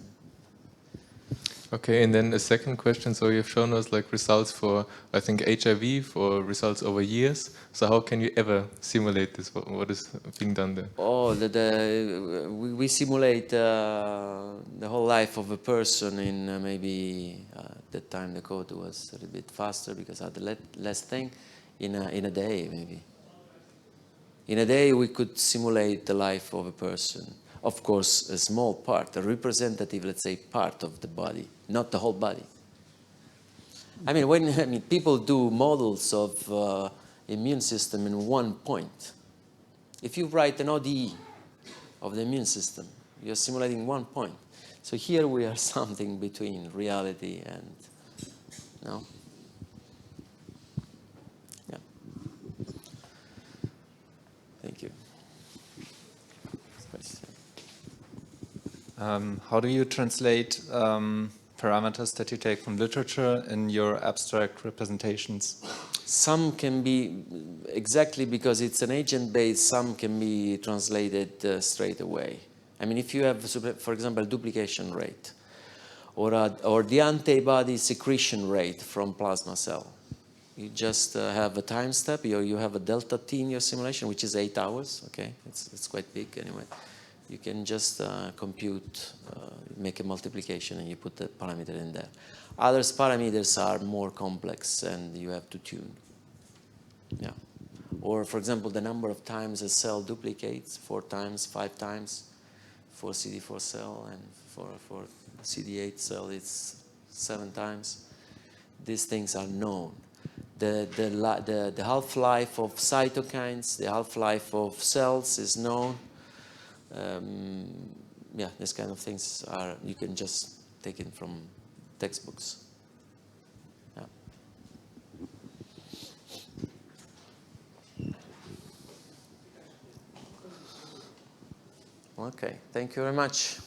Speaker 4: Okay, and then a second question. So you've shown us like results for, I think, HIV, for results over years. So how can you ever simulate this? What is being done there?
Speaker 1: Oh, we simulate the whole life of a person in maybe at that time the code was a little bit faster because I had less thing in a day maybe. In a day we could simulate the life of a person. Of course, a small part, a representative, let's say, part of the body, not the whole body. I mean, when people do models of immune system in one point, if you write an ODE of the immune system, you're simulating one point. So here we are something between reality and, no? Yeah. Thank you.
Speaker 3: How do you translate parameters that you take from literature in your abstract representations?
Speaker 1: Some can be, exactly because it's an agent-based, some can be translated straight away. I mean, if you have, for example, duplication rate, or the antibody secretion rate from plasma cell. You just have a time step. You have a delta t in your simulation, which is 8 hours. Okay, it's quite big anyway. You can just compute, make a multiplication, and you put the parameter in there. Other parameters are more complex, and you have to tune. Yeah. Or, for example, the number of times a cell duplicates, 4 times, 5 times, for CD4 cell, and for CD8 cell, it's 7 times. These things are known. The half-life of cytokines, the half-life of cells is known. Yeah, these kind of things are, you can just take it from textbooks. Yeah. Okay, thank you very much.